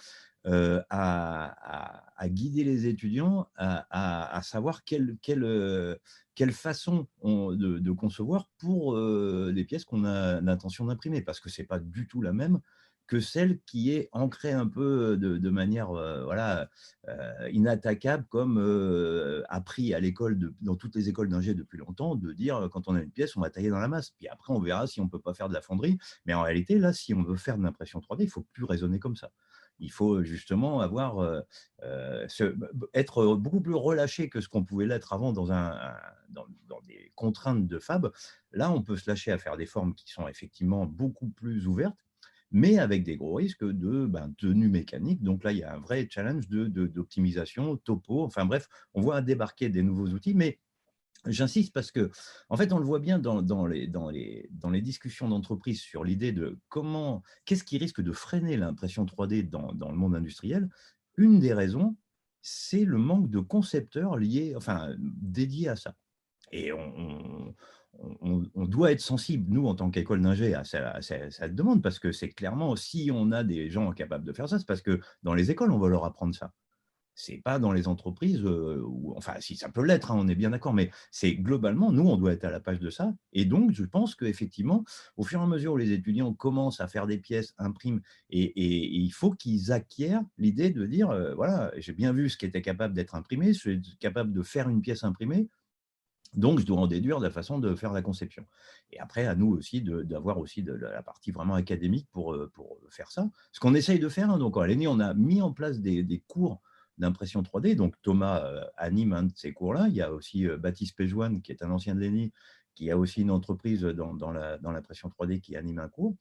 à guider les étudiants à savoir quelle façon de concevoir pour les pièces qu'on a l'intention d'imprimer, parce que ce n'est pas du tout la même que celle qui est ancrée un peu de manière inattaquable, comme appris à l'école, dans toutes les écoles d'ingé depuis longtemps, de dire quand on a une pièce, on va tailler dans la masse. Puis après, on verra si on ne peut pas faire de la fonderie. Mais en réalité, là, si on veut faire de l'impression 3D, il ne faut plus raisonner comme ça. il faut justement être beaucoup plus relâché que ce qu'on pouvait l'être avant dans des contraintes de fab. Là, on peut se lâcher à faire des formes qui sont effectivement beaucoup plus ouvertes, mais avec des gros risques de tenue mécanique. Donc là, il y a un vrai challenge d'optimisation, topo. Enfin bref, on voit débarquer des nouveaux outils, mais j'insiste parce que, en fait, on le voit bien dans les discussions d'entreprise sur l'idée de qu'est-ce qui risque de freiner l'impression 3D dans le monde industriel. Une des raisons, c'est le manque de concepteurs dédiés à ça. Et on doit être sensible, nous, en tant qu'école d'ingé, à cette demande, parce que c'est clairement, si on a des gens capables de faire ça, c'est parce que dans les écoles, on va leur apprendre ça. C'est pas dans les entreprises, enfin, si ça peut l'être, hein, on est bien d'accord, mais c'est globalement, nous, on doit être à la page de ça. Et donc, je pense qu'effectivement, au fur et à mesure où les étudiants commencent à faire des pièces, impriment, et il faut qu'ils acquièrent l'idée de dire, voilà, j'ai bien vu ce qui était capable d'être imprimé, je suis capable de faire une pièce imprimée, donc je dois en déduire de la façon de faire la conception. Et après, à nous aussi d'avoir aussi de la partie vraiment académique pour faire ça. Ce qu'on essaye de faire, hein, donc à l'ENI, on a mis en place des cours d'impression 3D. Donc Thomas anime un de ces cours-là. Il y a aussi Baptiste Péjoine, qui est un ancien de l'ENI, qui a aussi une entreprise dans l'impression 3D qui anime un cours.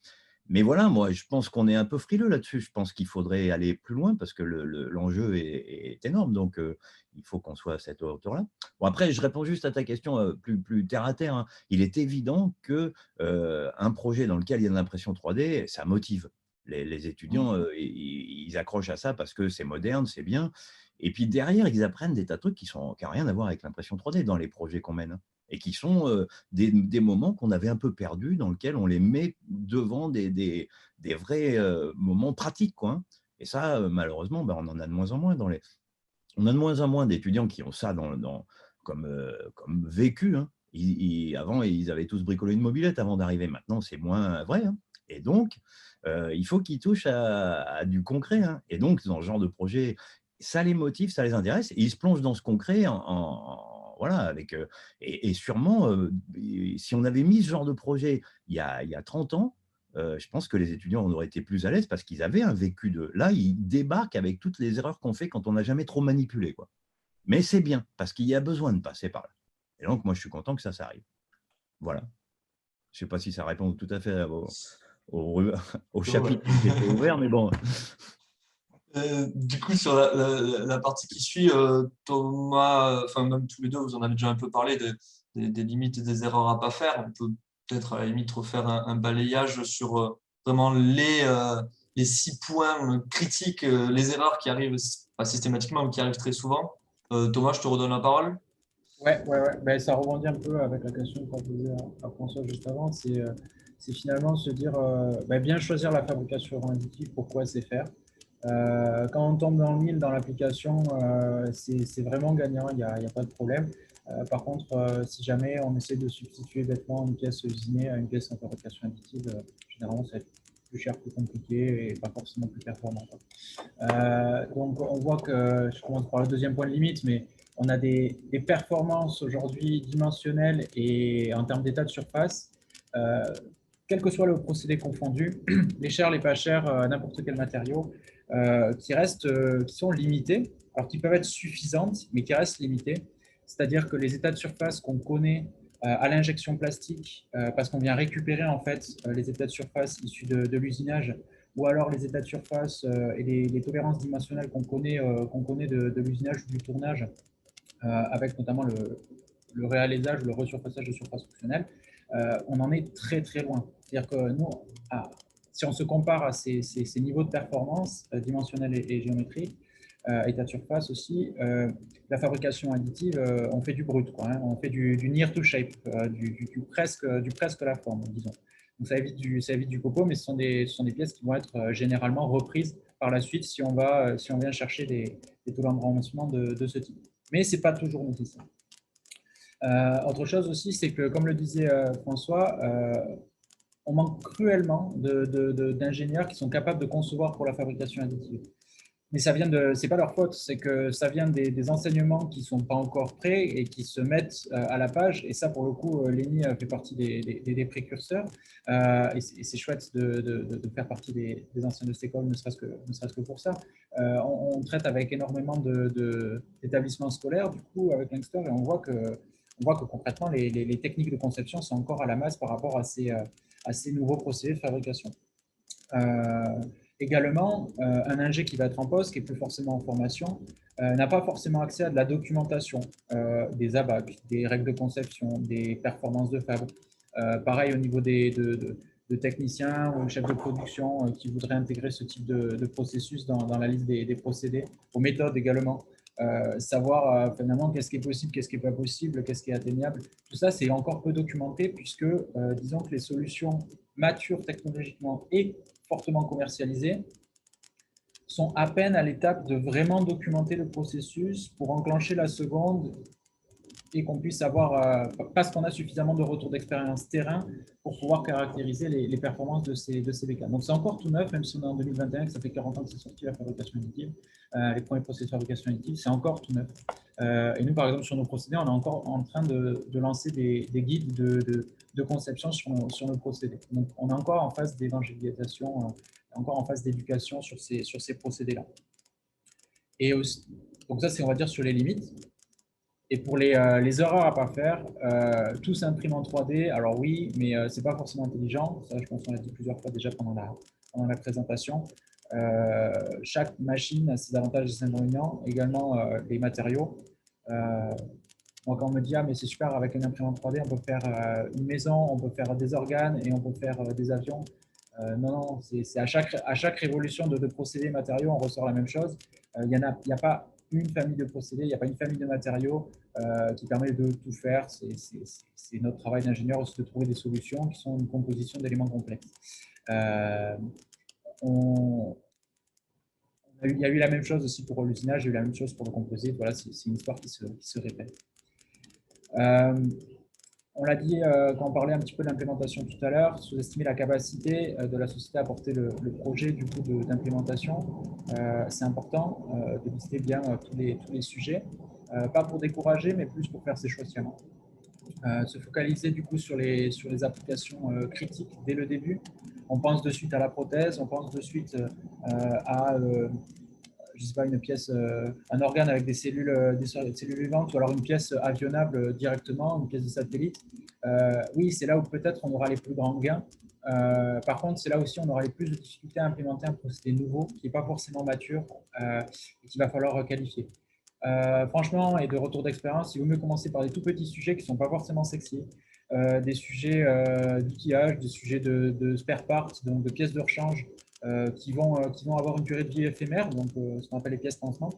Mais voilà, moi, je pense qu'on est un peu frileux là-dessus. Je pense qu'il faudrait aller plus loin parce que l'enjeu est énorme. Donc, il faut qu'on soit à cette hauteur-là. Bon, après, je réponds juste à ta question plus terre à terre, hein. Il est évident qu'un projet dans lequel il y a de l'impression 3D, ça motive. Les étudiants, ils accrochent à ça parce que c'est moderne, c'est bien. Et puis derrière, ils apprennent des tas de trucs qui n'ont rien à voir avec l'impression 3D dans les projets qu'on mène, hein, et qui sont des moments qu'on avait un peu perdus, dans lesquels on les met devant des vrais moments pratiques, quoi, hein. Et ça, malheureusement, on en a de moins en moins on a de moins en moins d'étudiants qui ont ça comme vécu, hein. Avant, ils avaient tous bricolé une mobilette avant d'arriver. Maintenant, c'est moins vrai, hein. Et donc, il faut qu'ils touchent à du concret, hein. Et donc, dans ce genre de projet, ça les motive, ça les intéresse. Et ils se plongent dans ce concret voilà, et sûrement, si on avait mis ce genre de projet il y a 30 ans, je pense que les étudiants en auraient été plus à l'aise parce qu'ils avaient un vécu de… Là, ils débarquent avec toutes les erreurs qu'on fait quand on n'a jamais trop manipulé, quoi. Mais c'est bien, parce qu'il y a besoin de passer par là. Et donc, moi, je suis content que ça arrive. Voilà. Je ne sais pas si ça répond tout à fait au chapitre qui était ouvert, mais bon. Du coup, sur la partie qui suit, Thomas, enfin même tous les deux, vous en avez déjà un peu parlé des limites et des erreurs à ne pas faire. On peut peut-être à la limite refaire un balayage sur vraiment les 6 points critiques, les erreurs qui arrivent, pas systématiquement, mais qui arrivent très souvent. Thomas, je te redonne la parole. Ouais. Ben, ça rebondit un peu avec la question qu'on posait à François juste avant. C'est finalement se dire, ben, bien choisir la fabrication additive, pourquoi c'est faire. Quand on tombe dans le mille, dans l'application, c'est vraiment gagnant, il n'y a pas de problème. Par contre, si jamais on essaie de substituer bêtement une pièce usinée à une pièce en fabrication additive, généralement, ça va être plus cher, plus compliqué et pas forcément plus performant. Donc, on voit que, je commence par le deuxième point de limite, mais on a des performances aujourd'hui dimensionnelles et en termes d'état de surface, quel que soit le procédé confondu, les chers, les pas chers, n'importe quel matériau, qui sont limitées, alors qui peuvent être suffisantes, mais qui restent limitées. C'est-à-dire que les états de surface qu'on connaît à l'injection plastique, parce qu'on vient récupérer en fait les états de surface issus de l'usinage, ou alors les états de surface et les tolérances dimensionnelles qu'on connaît de l'usinage ou du tournage, avec notamment le réalisage, le resurfaçage de surface fonctionnelle, on en est très très loin. C'est-à-dire que nous, si on se compare à ces niveaux de performance dimensionnelle et géométrique, état de surface aussi, la fabrication additive, on fait du brut, quoi, hein, on fait du near to shape, du presque la forme, disons. Donc ça évite du copeau, mais ce sont des pièces qui vont être généralement reprises par la suite si on vient chercher des taux d'enracinement de ce type. Mais ce n'est pas toujours nécessaire. Autre chose aussi, c'est que, comme le disait François, on manque cruellement d'ingénieurs qui sont capables de concevoir pour la fabrication additive. Mais ça vient de, c'est pas leur faute, c'est que ça vient des enseignements qui sont pas encore prêts et qui se mettent à la page. Et ça, pour le coup, l'ENI fait partie des précurseurs. Et c'est chouette de faire partie des anciens de cette école, ne serait-ce que pour ça. On traite avec énormément d'établissements scolaires, du coup, avec Inkster, et on voit que concrètement, les techniques de conception sont encore à la masse par rapport à ces nouveaux procédés de fabrication. Également, un ingé qui va être en poste, qui n'est plus forcément en formation, n'a pas forcément accès à de la documentation, des ABAC, des règles de conception, des performances de fab. Pareil au niveau de techniciens ou chefs de production qui voudraient intégrer ce type de processus dans la liste des procédés, aux méthodes également. Savoir finalement qu'est-ce qui est possible, qu'est-ce qui n'est pas possible, qu'est-ce qui est atteignable. Tout ça, c'est encore peu documenté puisque, disons que les solutions matures technologiquement et fortement commercialisées sont à peine à l'étape de vraiment documenter le processus pour enclencher la seconde et qu'on puisse avoir, parce qu'on a suffisamment de retours d'expérience terrain pour pouvoir caractériser les performances de ces BK. Donc c'est encore tout neuf, même si on est en 2021, que ça fait 40 ans que c'est sorti la fabrication additive, les premiers procédés de fabrication additive, c'est encore tout neuf. Et nous, par exemple, sur nos procédés, on est encore en train de lancer des guides de conception sur nos procédés. Donc on est encore en phase d'évangélisation, encore en phase d'éducation sur ces procédés-là. Et aussi, donc ça, c'est, on va dire, sur les limites. Et pour les erreurs à ne pas faire, tout s'imprime en 3D. Alors oui, mais ce n'est pas forcément intelligent. Ça, je pense qu'on l'a dit plusieurs fois déjà pendant la présentation. Chaque machine a ses avantages et ses inconvénients, également les matériaux. Moi, quand on me dit « Ah, mais c'est super, avec une imprimante 3D, on peut faire une maison, on peut faire des organes et on peut faire des avions », non, c'est à chaque révolution de procédés matériaux, on ressort la même chose. Il n'y a pas une famille de procédés, il n'y a pas une famille de matériaux qui permet de tout faire. C'est notre travail d'ingénieur aussi de trouver des solutions qui sont une composition d'éléments complexes. Il y a eu la même chose aussi pour l'usinage, il y a eu la même chose pour le composite. Voilà, c'est une histoire qui se répète. On l'a dit quand on parlait un petit peu de l'implémentation tout à l'heure, sous-estimer la capacité de la société à porter le projet d'implémentation. C'est important de lister bien tous les sujets, pas pour décourager, mais plus pour faire ses choix sciemment. Se focaliser du coup sur les applications critiques dès le début. On pense de suite à la prothèse, on pense de suite à je sais pas, une pièce, un organe avec des cellules vivantes, ou alors une pièce avionnable directement, une pièce de satellite. Oui, c'est là où peut-être on aura les plus grands gains. Par contre, c'est là aussi où on aura les plus de difficultés à implémenter un procédé nouveau qui n'est pas forcément mature et qu'il va falloir qualifier. Franchement, et de retour d'expérience, il vaut mieux commencer par des tout petits sujets qui ne sont pas forcément sexy, des sujets d'outillage, des sujets de spare parts, donc de pièces de rechange, qui vont avoir une durée de vie éphémère, donc ce qu'on appelle les pièces pansement,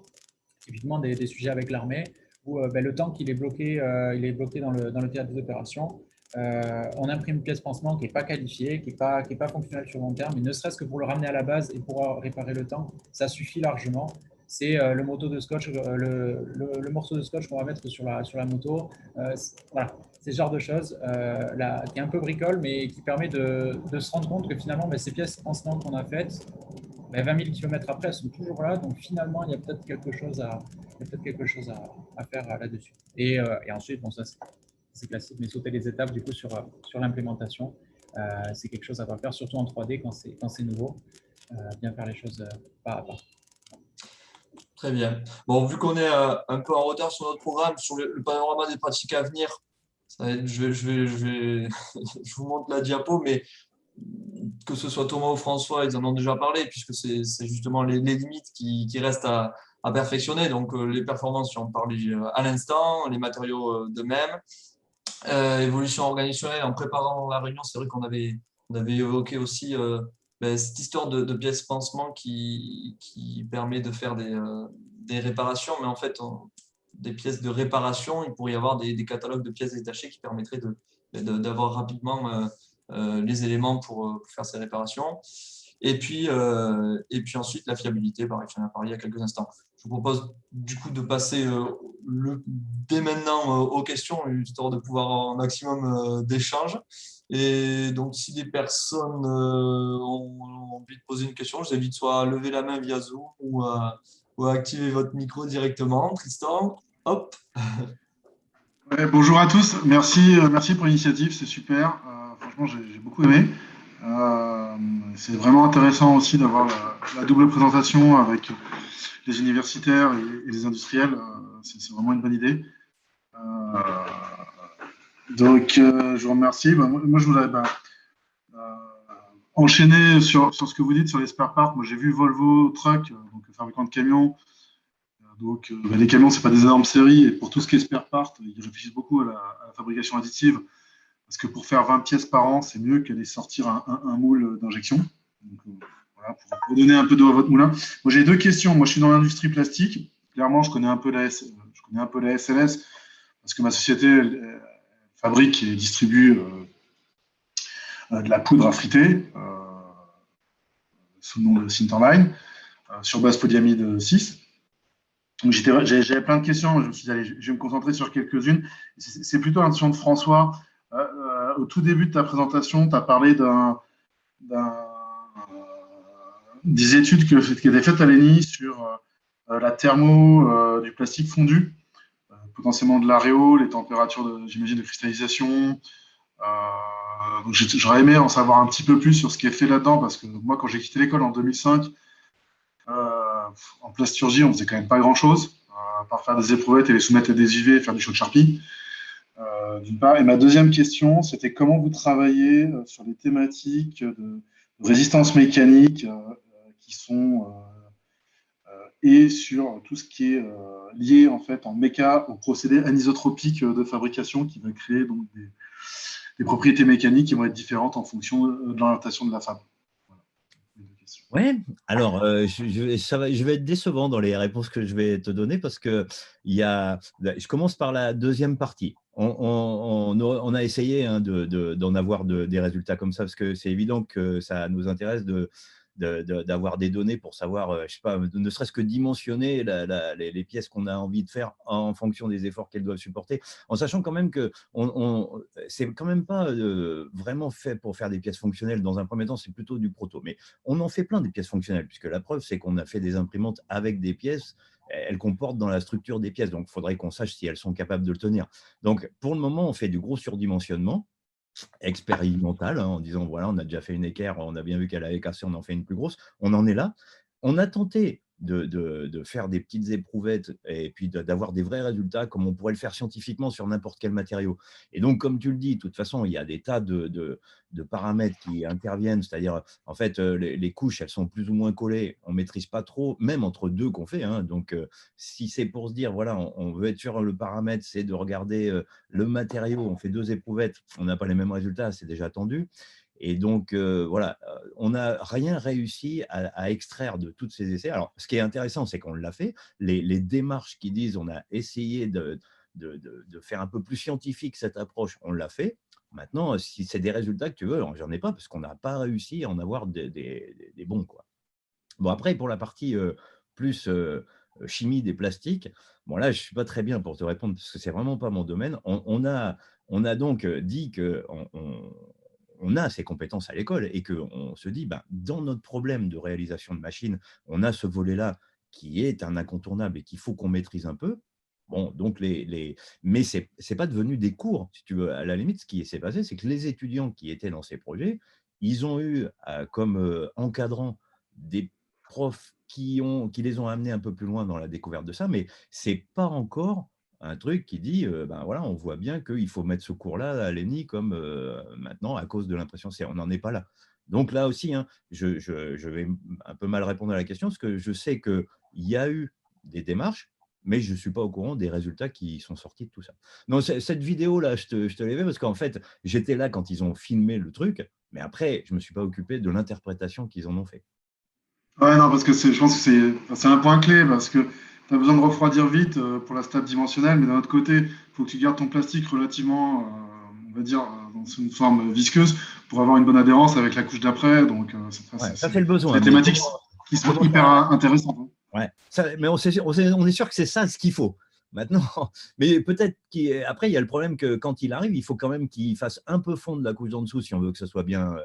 typiquement des sujets avec l'armée, où le temps qu'il est bloqué, dans le théâtre des opérations, on imprime une pièce pansement qui n'est pas qualifiée, qui n'est pas fonctionnelle sur long terme, mais ne serait-ce que pour le ramener à la base et pour réparer le temps, ça suffit largement. C'est le morceau de scotch qu'on va mettre sur la moto. Voilà, c'est ce genre de choses qui est un peu bricole, mais qui permet de se rendre compte que finalement, ces pièces pansement qu'on a faites, 20 000 km après, elles sont toujours là. Donc finalement, il y a peut-être quelque chose à faire là-dessus. Et ensuite, bon, ça c'est classique, mais sauter les étapes du coup sur l'implémentation, c'est quelque chose à pas faire, surtout en 3D quand c'est nouveau. Bien faire les choses pas à pas. Très bien. Bon, vu qu'on est un peu en retard sur notre programme, sur le panorama des pratiques à venir, je vous montre la diapo, mais que ce soit Thomas ou François, ils en ont déjà parlé, puisque c'est justement les limites qui restent à perfectionner. Donc, les performances, j'en parlais à l'instant, les matériaux de même. Évolution organisationnelle, en préparant la réunion, c'est vrai qu'on avait évoqué aussi cette histoire de pièces pansement qui permet de faire des réparations, mais en fait, des pièces de réparation, il pourrait y avoir des catalogues de pièces détachées qui permettraient d'avoir rapidement les éléments pour faire ces réparations. Et puis ensuite, la fiabilité, pareil, tu en as parlé il y a quelques instants. Je vous propose du coup de passer dès maintenant aux questions, histoire de pouvoir avoir un maximum d'échanges. Et donc, si des personnes ont envie de poser une question, je vous invite soit à lever la main via Zoom ou à activer votre micro directement. Tristan, hop. Ouais, bonjour à tous, merci pour l'initiative, c'est super. Franchement, j'ai beaucoup aimé. Euh, c'est vraiment intéressant aussi d'avoir la double présentation avec les universitaires et les industriels. C'est vraiment une bonne idée. Euh, je vous remercie. Moi, je voudrais euh, enchaîner sur ce que vous dites sur les spare parts. Moi, j'ai vu Volvo Truck, donc fabricant de camions. Les camions, ce n'est pas des énormes séries. Et pour tout ce qui est spare part, ils réfléchissent beaucoup à la fabrication additive. Parce que pour faire 20 pièces par an, c'est mieux qu'aller sortir un moule d'injection. Voilà, pour donner un peu d'eau à votre moulin. Moi, j'ai deux questions. Moi, je suis dans l'industrie plastique. Clairement, je connais un peu la SLS parce que ma société elle fabrique et distribue de la poudre à friter sous le nom de Sinterline sur base polyamide 6. Donc, j'avais plein de questions. Je me suis dit, allez, je vais me concentrer sur quelques-unes. C'est plutôt l'intention de François. Au tout début de ta présentation, tu as parlé des études qui étaient faites à l'ENI sur la thermo du plastique fondu, potentiellement de l'aréo, les températures, j'imagine, de cristallisation. Donc j'aurais aimé en savoir un petit peu plus sur ce qui est fait là-dedans, parce que moi, quand j'ai quitté l'école en 2005, en plasturgie, on faisait quand même pas grand-chose, à part faire des éprouvettes et les soumettre à des UV et faire du show de Sharpie. D'une part. Et ma deuxième question, c'était comment vous travaillez sur les thématiques de résistance mécanique qui sont et sur tout ce qui est lié en fait en méca au procédé anisotropique de fabrication qui va créer donc des propriétés mécaniques qui vont être différentes en fonction de l'orientation de la femme. Ouais, alors je vais être décevant dans les réponses que je vais te donner parce que je commence par la deuxième partie. On a essayé d'en avoir des résultats comme ça parce que c'est évident que ça nous intéresse d'avoir des données pour savoir, je sais pas, ne serait-ce que dimensionner les pièces qu'on a envie de faire en fonction des efforts qu'elles doivent supporter, en sachant quand même que c'est quand même pas vraiment fait pour faire des pièces fonctionnelles. Dans un premier temps, c'est plutôt du proto. Mais on en fait plein des pièces fonctionnelles, puisque la preuve, c'est qu'on a fait des imprimantes avec des pièces. Elles comportent dans la structure des pièces. Donc, il faudrait qu'on sache si elles sont capables de le tenir. Donc, pour le moment, on fait du gros surdimensionnement expérimental, en disant, voilà, on a déjà fait une équerre, on a bien vu qu'elle avait cassé, on en fait une plus grosse. On en est là. On a tenté de faire des petites éprouvettes et puis d'avoir des vrais résultats comme on pourrait le faire scientifiquement sur n'importe quel matériau. Et donc, comme tu le dis, de toute façon, il y a des tas de paramètres qui interviennent, c'est-à-dire, en fait, les couches, elles sont plus ou moins collées, on ne maîtrise pas trop, même entre deux qu'on fait. Donc, si c'est pour se dire, voilà, on veut être sur le paramètre, c'est de regarder le matériau, on fait deux éprouvettes, on n'a pas les mêmes résultats, c'est déjà tendu. Et donc, voilà, on n'a rien réussi à extraire de tous ces essais. Alors, ce qui est intéressant, c'est qu'on l'a fait. Les démarches qui disent on a essayé de faire un peu plus scientifique cette approche, on l'a fait. Maintenant, si c'est des résultats que tu veux, j'en ai pas parce qu'on n'a pas réussi à en avoir des bons, quoi. Bon, après, pour la partie plus chimie des plastiques, bon, là, je ne suis pas très bien pour te répondre parce que ce n'est vraiment pas mon domaine. On a donc dit qu'on a ces compétences à l'école et qu'on se dit, dans notre problème de réalisation de machines, on a ce volet-là qui est un incontournable et qu'il faut qu'on maîtrise un peu. Bon, donc mais ce n'est pas devenu des cours, si tu veux. À la limite, ce qui s'est passé, c'est que les étudiants qui étaient dans ces projets, ils ont eu comme encadrant des profs qui les ont amenés un peu plus loin dans la découverte de ça, mais ce n'est pas encore un truc qui dit, voilà, on voit bien qu'il faut mettre ce cours-là à l'ENI comme maintenant à cause de l'impression. On n'en est pas là. Donc là aussi, je vais un peu mal répondre à la question parce que je sais qu'il y a eu des démarches, mais je ne suis pas au courant des résultats qui sont sortis de tout ça. Donc, cette vidéo-là, je te l'ai fait parce qu'en fait, j'étais là quand ils ont filmé le truc, mais après, je ne me suis pas occupé de l'interprétation qu'ils en ont fait. Ouais, non, parce que je pense que c'est un point clé, parce que tu as besoin de refroidir vite pour la stade dimensionnelle, mais d'un autre côté, il faut que tu gardes ton plastique relativement, on va dire, dans une forme visqueuse pour avoir une bonne adhérence avec la couche d'après. Donc, Ouais, ça, c'est le besoin. des thématiques qui sont hyper intéressantes. Ouais. Ça, mais on est sûr que c'est ça ce qu'il faut. Maintenant, mais peut-être qu'après, il y a le problème que quand il arrive, il faut quand même qu'il fasse un peu fondre la couche d'en dessous si on veut que ça soit bien.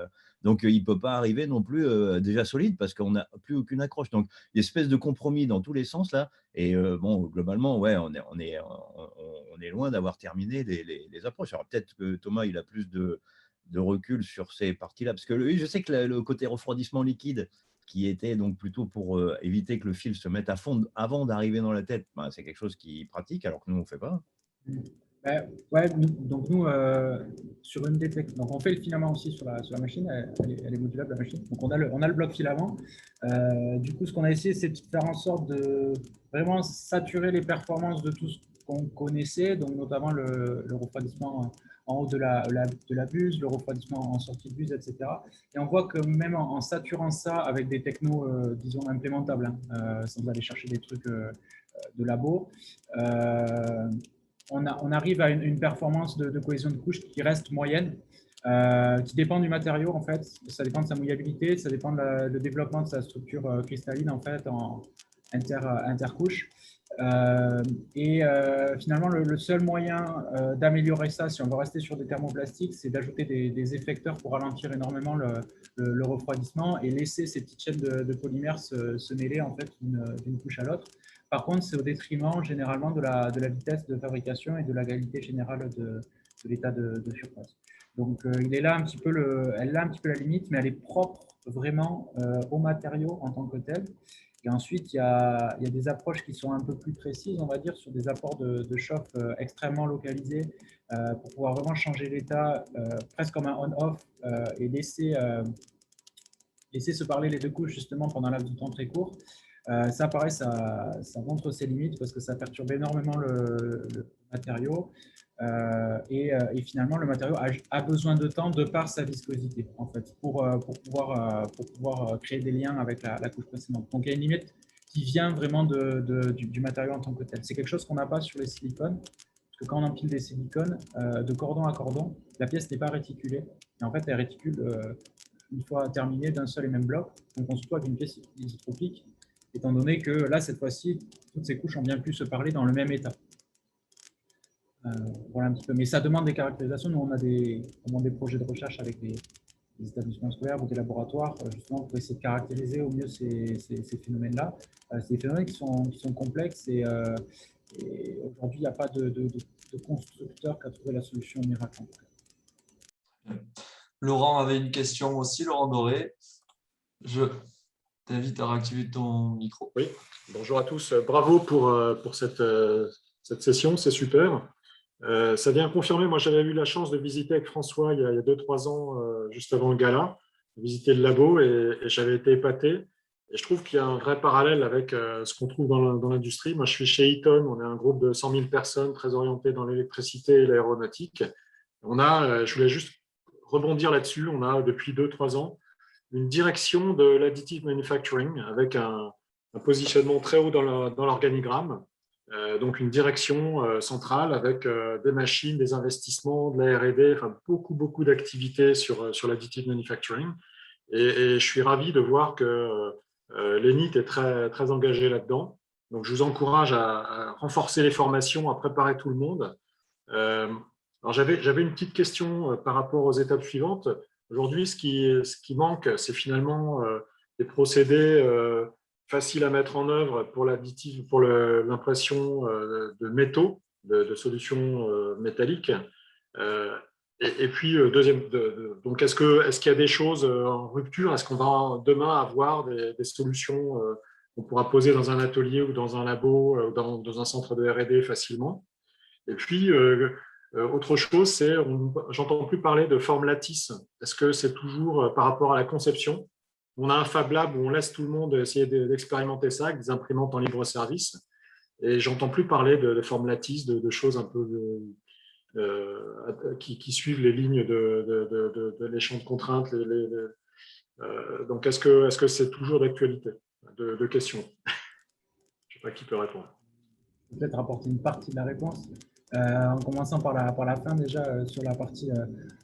Donc, il ne peut pas arriver non plus déjà solide parce qu'on n'a plus aucune accroche. Donc, il y a une espèce de compromis dans tous les sens là. Et bon, globalement, ouais, on est loin d'avoir terminé les approches. Alors, peut-être que Thomas, il a plus de recul sur ces parties-là. Parce que lui, je sais que le côté refroidissement liquide, qui était donc plutôt pour éviter que le fil se mette à fond avant d'arriver dans la tête, ben, c'est quelque chose qui pratique, alors que nous, on ne fait pas. Ouais, donc nous, sur une des donc on fait le filament aussi sur la machine, elle est modulable la machine. Donc on a le bloc filament. Du coup, ce qu'on a essayé, c'est de faire en sorte de vraiment saturer les performances de tout ce qu'on connaissait, donc notamment le refroidissement en haut de la buse, le refroidissement en sortie de buse, etc. Et on voit que même en saturant ça avec des technos, disons, implémentables, sans aller chercher des trucs de labo, on arrive à une performance de cohésion de couche qui reste moyenne, qui dépend du matériau en fait, ça dépend de sa mouillabilité, ça dépend du développement de sa structure cristalline en fait en intercouche. Finalement, le seul moyen d'améliorer ça, si on veut rester sur des thermoplastiques, c'est d'ajouter des effecteurs pour ralentir énormément le refroidissement et laisser ces petites chaînes de polymères se mêler en fait d'une couche à l'autre. Par contre, c'est au détriment généralement de la vitesse de fabrication et de la qualité générale de l'état de surface. Donc, elle est là un petit peu la limite, mais elle est propre vraiment au matériau en tant que tel. Et ensuite, il y a des approches qui sont un peu plus précises, on va dire, sur des apports de chauffe extrêmement localisés pour pouvoir vraiment changer l'état presque comme un on-off et laisser se parler les deux couches justement pendant un laps de temps très court. Ça, pareil, ça montre ses limites parce que ça perturbe énormément le matériau. Et finalement, le matériau a besoin de temps de par sa viscosité, en fait, pour pouvoir créer des liens avec la couche précédente. Donc, il y a une limite qui vient vraiment du matériau en tant que tel. C'est quelque chose qu'on n'a pas sur les silicones, parce que quand on empile des silicones, de cordon à cordon, la pièce n'est pas réticulée. Et en fait, elle réticule une fois terminée d'un seul et même bloc. Donc, on se retrouve avec une pièce isotropique, étant donné que là, cette fois-ci, toutes ces couches ont bien pu se parler dans le même état. Voilà un petit peu. Mais ça demande des caractérisations. Nous, on a des projets de recherche avec des établissements scolaires ou des laboratoires, justement, pour essayer de caractériser au mieux ces phénomènes-là. C'est des phénomènes qui sont complexes et aujourd'hui, il n'y a pas de constructeur qui a trouvé la solution miracle. Laurent avait une question aussi, Laurent Doré. Je t'invite à réactiver ton micro. Oui, bonjour à tous. Bravo pour cette session, c'est super. Ça vient confirmer, moi j'avais eu la chance de visiter avec François il y a 2-3 ans, juste avant le gala, visiter le labo et j'avais été épaté. Et je trouve qu'il y a un vrai parallèle avec ce qu'on trouve dans l'industrie. Moi je suis chez Eaton, on est un groupe de 100 000 personnes très orientées dans l'électricité et l'aéronautique. Je voulais juste rebondir là-dessus, on a depuis 2-3 ans une direction de l'additive manufacturing avec un positionnement très haut dans l'organigramme. Donc une direction centrale avec des machines, des investissements, de la R&D, enfin beaucoup d'activités sur l'additive manufacturing. Et je suis ravi de voir que l'ENIT est très engagé là-dedans. Donc je vous encourage à renforcer les formations, à préparer tout le monde. Alors j'avais une petite question par rapport aux étapes suivantes. Aujourd'hui, ce qui manque, c'est finalement des procédés facile à mettre en œuvre pour l'additive, pour l'impression de métaux, de solutions métalliques. Et puis, donc est-ce qu'il y a des choses en rupture? Est-ce qu'on va demain avoir des solutions qu'on pourra poser dans un atelier ou dans un labo ou dans un centre de R&D facilement? Et puis, autre chose, c'est j'entends plus parler de forme lattice. Est-ce que c'est toujours par rapport à la conception? On a un Fab Lab où on laisse tout le monde essayer d'expérimenter ça avec des imprimantes en libre service. Et j'entends plus parler de forme lattice, de choses un peu qui suivent les lignes de l'échelon de contraintes. Donc, est-ce que c'est toujours d'actualité? De questions. Je ne sais pas qui peut répondre. Peut-être apporter une partie de la réponse. En commençant par la fin déjà, sur la partie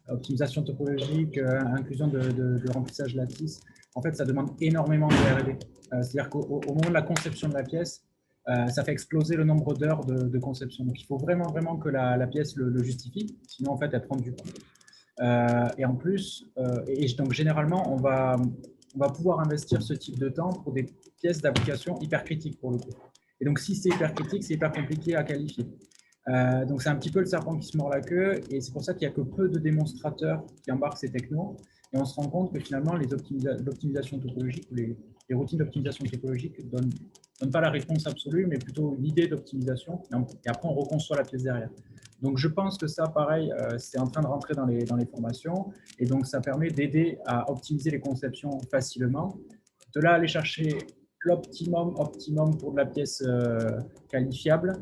optimisation topologique, inclusion de remplissage lattice. En fait, ça demande énormément de R&D. C'est-à-dire qu'au moment de la conception de la pièce, ça fait exploser le nombre d'heures de conception. Donc, il faut vraiment que la pièce le justifie. Sinon, en fait, elle prend du temps. Et en plus, donc généralement, on va pouvoir investir ce type de temps pour des pièces d'application hyper critiques pour le coup. Et donc, si c'est hyper critique, c'est hyper compliqué à qualifier. Donc, c'est un petit peu le serpent qui se mord la queue. Et c'est pour ça qu'il n'y a que peu de démonstrateurs qui embarquent ces technos. Et on se rend compte que finalement, l'optimisation topologique, les routines d'optimisation topologique ne donnent pas la réponse absolue, mais plutôt une idée d'optimisation. Et après, on reconçoit la pièce derrière. Donc, je pense que ça, pareil, c'est en train de rentrer dans les formations. Et donc, ça permet d'aider à optimiser les conceptions facilement. De là, aller chercher l'optimum pour de la pièce qualifiable.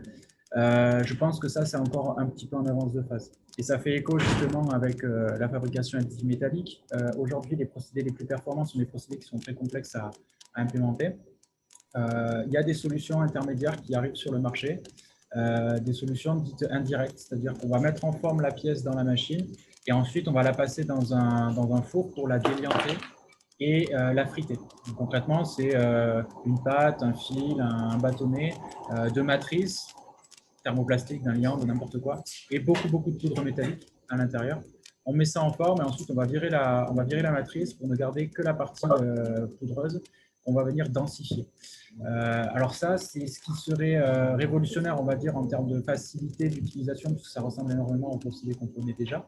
Je pense que ça, c'est encore un petit peu en avance de phase. Et ça fait écho justement avec la fabrication additive métallique. Aujourd'hui, les procédés les plus performants sont des procédés qui sont très complexes à implémenter. Il y a des solutions intermédiaires qui arrivent sur le marché, des solutions dites indirectes, c'est-à-dire qu'on va mettre en forme la pièce dans la machine et ensuite on va la passer dans un four pour la délianter et la friter. Donc, concrètement, c'est une pâte, un fil, un bâtonnet de matrice thermoplastique, d'un liant, de n'importe quoi, et beaucoup de poudre métallique à l'intérieur. On met ça en forme et ensuite on va virer la matrice pour ne garder que la partie poudreuse qu'on va venir densifier. Alors ça, c'est ce qui serait révolutionnaire, on va dire, en termes de facilité d'utilisation, parce que ça ressemble énormément au procédé qu'on connaît déjà.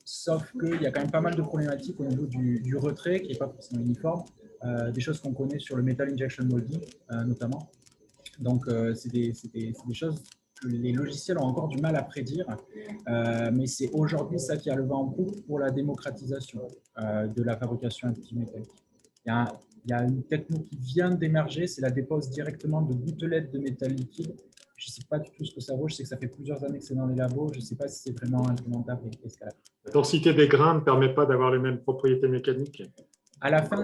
Sauf qu'il y a quand même pas mal de problématiques au niveau du retrait, qui n'est pas forcément uniforme, des choses qu'on connaît sur le metal injection molding, notamment. Donc, c'est des choses que les logiciels ont encore du mal à prédire, mais c'est aujourd'hui ça qui a le vent en poupe pour la démocratisation de la fabrication additive métallique. Il y a une techno qui vient d'émerger, c'est la dépose directement de gouttelettes de métal liquide. Je ne sais pas du tout ce que ça vaut, je sais que ça fait plusieurs années que c'est dans les labos, je ne sais pas si c'est vraiment implémentable et escalable. La densité des grains ne permet pas d'avoir les mêmes propriétés mécaniques. À la fin,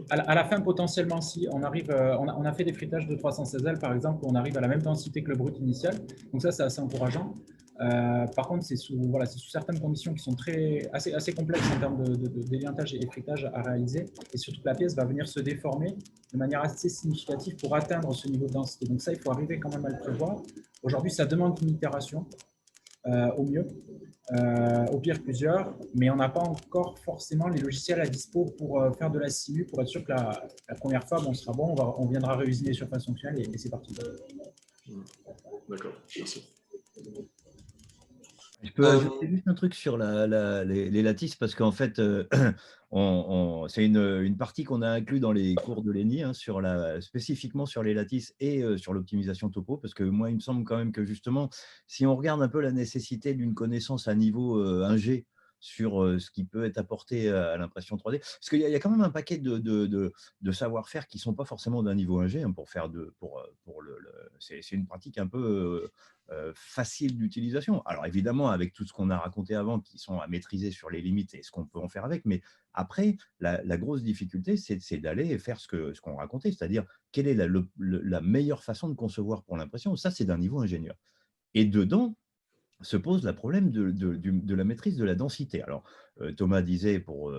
à la fin, potentiellement, si on arrive, on a fait des fritages de 316 L, par exemple, où on arrive à la même densité que le brut initial. Donc ça, c'est assez encourageant. Par contre, c'est sous certaines conditions qui sont assez complexes en termes de déliantage et fritage à réaliser. Et surtout que la pièce va venir se déformer de manière assez significative pour atteindre ce niveau de densité. Donc ça, il faut arriver quand même à le prévoir. Aujourd'hui, ça demande une itération au mieux. Au pire plusieurs, mais on n'a pas encore forcément les logiciels à dispo pour faire de la simu, pour être sûr que la première fois, on sera bon, on viendra réusiner les surfaces fonctionnelles et c'est parti. D'accord, merci. Je peux ajouter juste un truc sur les lattices, parce qu'en fait, c'est une partie qu'on a inclus dans les cours de l'ENI, spécifiquement sur les lattices et sur l'optimisation topo, parce que moi, il me semble quand même que justement, si on regarde un peu la nécessité d'une connaissance à niveau ingé sur ce qui peut être apporté à l'impression 3D, parce qu'il y a quand même un paquet de savoir-faire qui ne sont pas forcément d'un niveau ingé, c'est une pratique un peu facile d'utilisation. Alors évidemment, avec tout ce qu'on a raconté avant, qui sont à maîtriser sur les limites et ce qu'on peut en faire avec, mais après, la grosse difficulté, c'est d'aller faire ce qu'on racontait, c'est-à-dire quelle est la meilleure façon de concevoir pour l'impression. Ça, c'est d'un niveau ingénieur. Et dedans, se pose le problème de la maîtrise de la densité. Alors, Thomas disait pour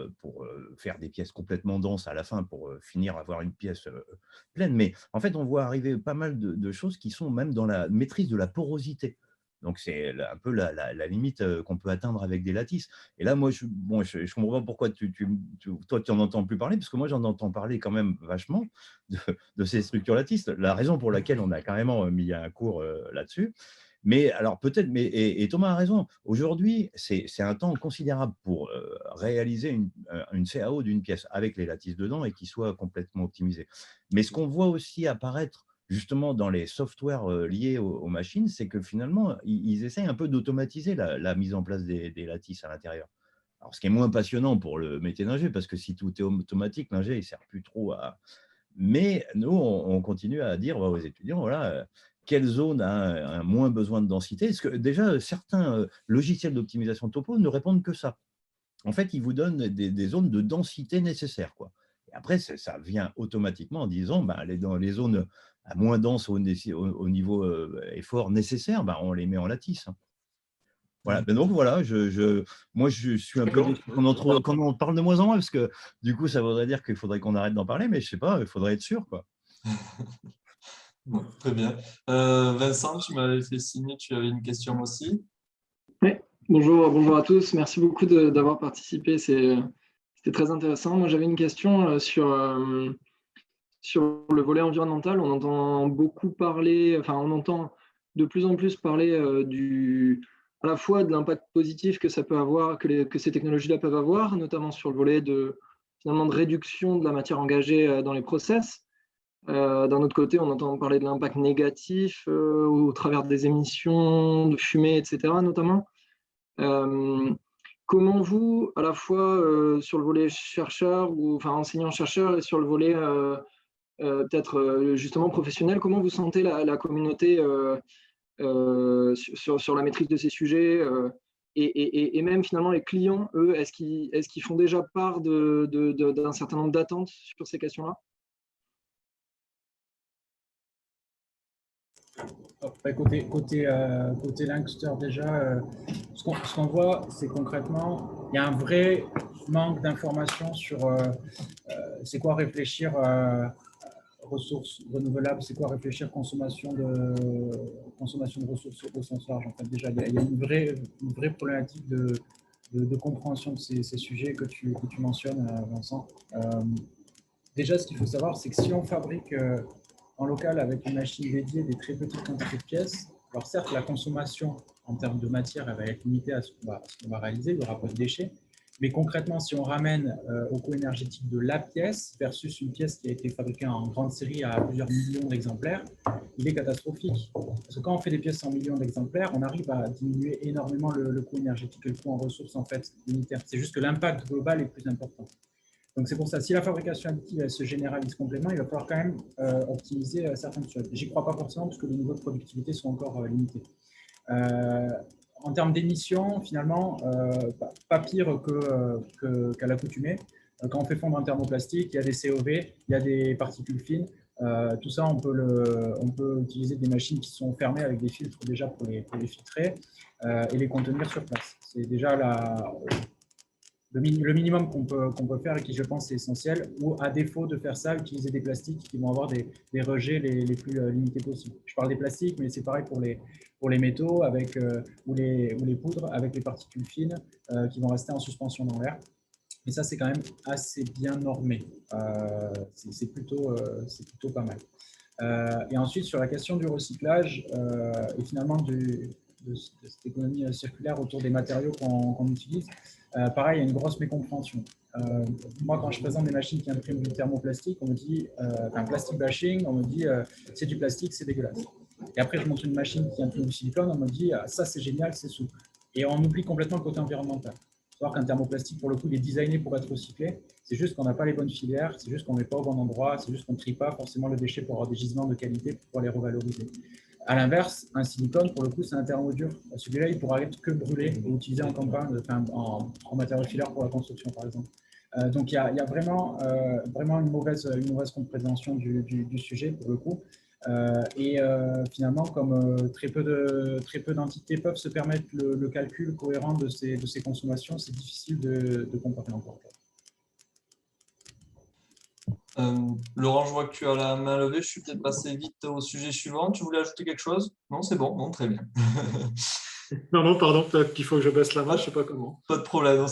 faire des pièces complètement denses à la fin, pour finir avoir une pièce pleine, mais en fait, on voit arriver pas mal de choses qui sont même dans la maîtrise de la porosité. Donc, c'est un peu la limite qu'on peut atteindre avec des lattices. Et là, moi, je ne comprends pas pourquoi toi, tu n'en entends plus parler, parce que moi, j'en entends parler quand même vachement de ces structures lattices. La raison pour laquelle on a carrément mis un cours là-dessus. Mais alors peut-être, et Thomas a raison, aujourd'hui, c'est un temps considérable pour réaliser une CAO d'une pièce avec les lattices dedans et qui soit complètement optimisée. Mais ce qu'on voit aussi apparaître justement dans les softwares liés aux machines, c'est que finalement, ils essayent un peu d'automatiser la mise en place des lattices à l'intérieur. Alors, ce qui est moins passionnant pour le métier d'ingé, parce que si tout est automatique, l'ingé, il ne sert plus trop à… Mais nous, on continue à dire aux étudiants, voilà, quelle zone a un moins besoin de densité? Parce que déjà, certains logiciels d'optimisation topo ne répondent que ça. En fait, ils vous donnent des zones de densité nécessaires, quoi. après, ça vient automatiquement en disant, dans les zones à moins denses au niveau effort nécessaire, on les met en lattice. Hein. Voilà. Donc voilà, moi je suis un peu déçu qu'on en parle de moins en moins, parce que du coup ça voudrait dire qu'il faudrait qu'on arrête d'en parler, mais je sais pas, il faudrait être sûr, quoi. Bon, très bien. Vincent, tu m'avais fait signe, tu avais une question aussi. Oui, bonjour à tous. Merci beaucoup d'avoir participé. C'était très intéressant. Moi, j'avais une question sur le volet environnemental. On entend beaucoup parler, enfin, on entend de plus en plus parler à la fois de l'impact positif que ça peut avoir, que ces technologies-là peuvent avoir, notamment sur le volet finalement, de réduction de la matière engagée dans les process. D'un autre côté, on entend parler de l'impact négatif au travers des émissions de fumée, etc., notamment. Comment vous, à la fois sur le volet chercheur, ou enfin enseignant-chercheur, et sur le volet peut-être justement professionnel, comment vous sentez la communauté sur la maîtrise de ces sujets et même finalement les clients, eux, est-ce qu'ils font déjà part d'un certain nombre d'attentes sur ces questions-là? Côté Linkster, déjà, ce qu'on voit, c'est concrètement, il y a un vrai manque d'informations sur c'est quoi réfléchir ressources renouvelables, c'est quoi réfléchir consommation de ressources au sens large. En fait, déjà, il y a une vraie problématique de compréhension de ces sujets que tu mentionnes, Vincent. Déjà, ce qu'il faut savoir, c'est que si on fabrique en local avec une machine dédiée des très petites quantités de pièces, alors certes, la consommation en termes de matière, elle va être limitée à ce qu'on va réaliser, il n'y aura pas de déchets. Mais concrètement, si on ramène au coût énergétique de la pièce versus une pièce qui a été fabriquée en grande série à plusieurs millions d'exemplaires, il est catastrophique. Parce que quand on fait des pièces en millions d'exemplaires, on arrive à diminuer énormément le coût énergétique et le coût en ressources en fait unitaires. C'est juste que l'impact global est plus important. Donc c'est pour ça, si la fabrication additive elle se généralise complètement, il va falloir quand même optimiser certaines choses. J'y crois pas forcément parce que les niveaux de productivité sont encore limités. En termes d'émissions, finalement, pas pire qu'à l'accoutumée. Quand on fait fondre un thermoplastique, il y a des COV, il y a des particules fines. Tout ça, on peut utiliser des machines qui sont fermées avec des filtres déjà pour les filtrer et les contenir sur place. C'est déjà le minimum qu'on peut faire et qui, je pense, est essentiel. Ou à défaut de faire ça, utiliser des plastiques qui vont avoir des rejets les plus limités possibles. Je parle des plastiques, mais c'est pareil pour les métaux ou les poudres avec les particules fines qui vont rester en suspension dans l'air. Et ça, c'est quand même assez bien normé. C'est plutôt pas mal. Et ensuite, sur la question du recyclage et finalement de cette économie circulaire autour des matériaux qu'on utilise, pareil, il y a une grosse mécompréhension. Moi, quand je présente des machines qui impriment du thermoplastique, on me dit, un plastic bashing, on me dit c'est du plastique, c'est dégueulasse. Et après, je montre une machine qui imprime du silicone, on me dit ça, c'est génial, c'est souple. Et on oublie complètement le côté environnemental. Il faut savoir qu'un thermoplastique, pour le coup, il est designé pour être recyclé. C'est juste qu'on n'a pas les bonnes filières, c'est juste qu'on ne met pas au bon endroit, c'est juste qu'on ne trie pas forcément le déchet pour avoir des gisements de qualité pour pouvoir les revaloriser. À l'inverse, un silicone, pour le coup, c'est un thermodure. Celui-là, il pourra être que brûlé ou utilisé en campagne, en matériau filaire pour la construction, par exemple. Donc, il y a vraiment une mauvaise compréhension du sujet, pour le coup. Finalement, comme très peu d'entités peuvent se permettre le calcul cohérent de ces consommations, c'est difficile de comparer encore. Laurent, je vois que tu as la main levée. Je suis peut-être passé vite au sujet suivant. Tu voulais ajouter quelque chose? Non, c'est bon. Non, très bien. Non, pardon, peut-être qu'il faut que je baisse la main, je ne sais pas comment. Pas de problème. Non,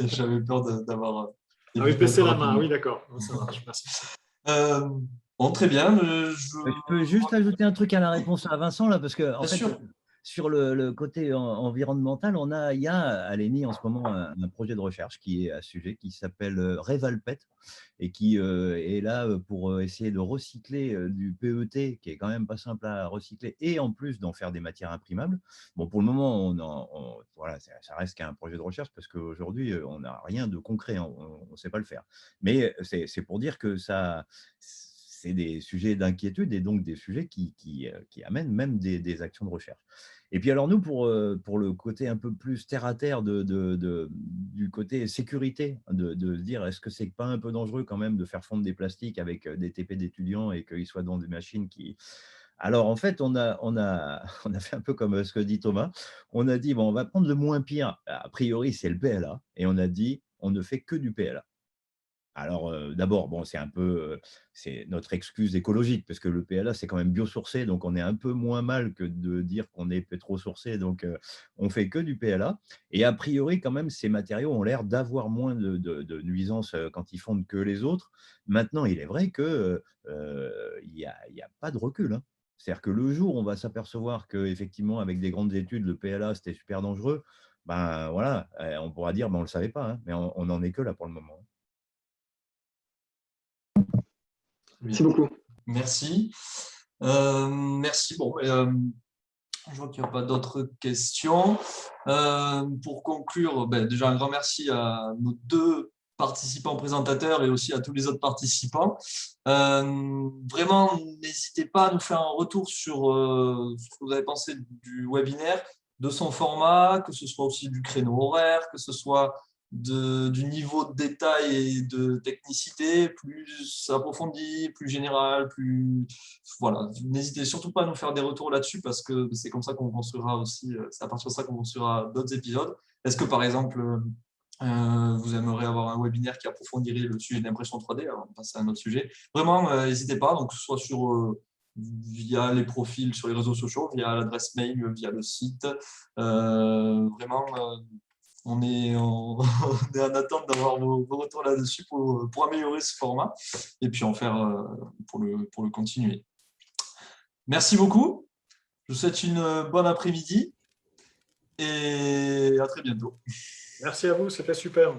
j'avais peur d'avoir. Ah oui, baisser la main. Oui, d'accord. Ça marche. Merci. Bon, très bien. Je peux juste ajouter un truc à la réponse à Vincent, là, parce que en fait, sûr. sur le côté environnemental, il y a à l'ENI en ce moment un projet de recherche qui est à ce sujet, qui s'appelle Revalpet, et qui est là pour essayer de recycler du PET, qui est quand même pas simple à recycler, et en plus d'en faire des matières imprimables. Bon, pour le moment, voilà, ça reste qu'un projet de recherche, parce qu'aujourd'hui, on n'a rien de concret, on ne sait pas le faire. Mais c'est pour dire que ça... C'est des sujets d'inquiétude et donc des sujets qui amènent même des actions de recherche. Et puis alors nous, pour le côté un peu plus terre-à-terre du côté sécurité, de se dire est-ce que c'est pas un peu dangereux quand même de faire fondre des plastiques avec des TP d'étudiants et qu'ils soient dans des machines qui… Alors en fait, on a fait un peu comme ce que dit Thomas. On a dit, bon, on va prendre le moins pire. A priori, c'est le PLA. Et on a dit, on ne fait que du PLA. Alors, d'abord, bon, c'est notre excuse écologique, parce que le PLA, c'est quand même biosourcé, donc on est un peu moins mal que de dire qu'on est pétro-sourcé, donc on fait que du PLA. Et a priori, quand même, ces matériaux ont l'air d'avoir moins de nuisances quand ils fondent que les autres. Maintenant, il est vrai qu'il n'y a pas de recul, hein. C'est-à-dire que le jour où on va s'apercevoir qu'effectivement, avec des grandes études, le PLA, c'était super dangereux, ben voilà, on pourra dire, ben, on ne le savait pas, hein, mais on n'en est que là pour le moment. Merci beaucoup. Merci. Merci. Bon, je vois qu'il n'y a pas d'autres questions. Pour conclure, déjà un grand merci à nos 2 participants présentateurs et aussi à tous les autres participants. Vraiment, n'hésitez pas à nous faire un retour sur ce que vous avez pensé du webinaire, de son format, que ce soit aussi du créneau horaire, que ce soit du niveau de détail et de technicité, plus approfondi, plus général, plus… Voilà, n'hésitez surtout pas à nous faire des retours là-dessus parce que c'est comme ça qu'on construira aussi, c'est à partir de ça qu'on construira d'autres épisodes. Est-ce que par exemple, vous aimeriez avoir un webinaire qui approfondirait le sujet de l'impression 3D? Alors, on passe à un autre sujet. Vraiment, n'hésitez pas, donc soit via les profils sur les réseaux sociaux, via l'adresse mail, via le site. Vraiment, on est en attente d'avoir vos retours là-dessus pour améliorer ce format et puis en faire pour le continuer. Merci beaucoup. Je vous souhaite une bonne après-midi et à très bientôt. Merci à vous, c'était super.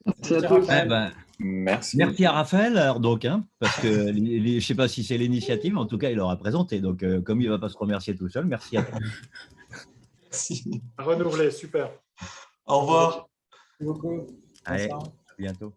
Merci à tous. Raphaël. Merci à Raphaël, alors, donc, hein, parce que je ne sais pas si c'est l'initiative, en tout cas, il aura présenté. Donc, comme il ne va pas se remercier tout seul, merci à toi. Merci. À renouveler, super. Au revoir. Merci beaucoup. Allez, Vincent. à bientôt.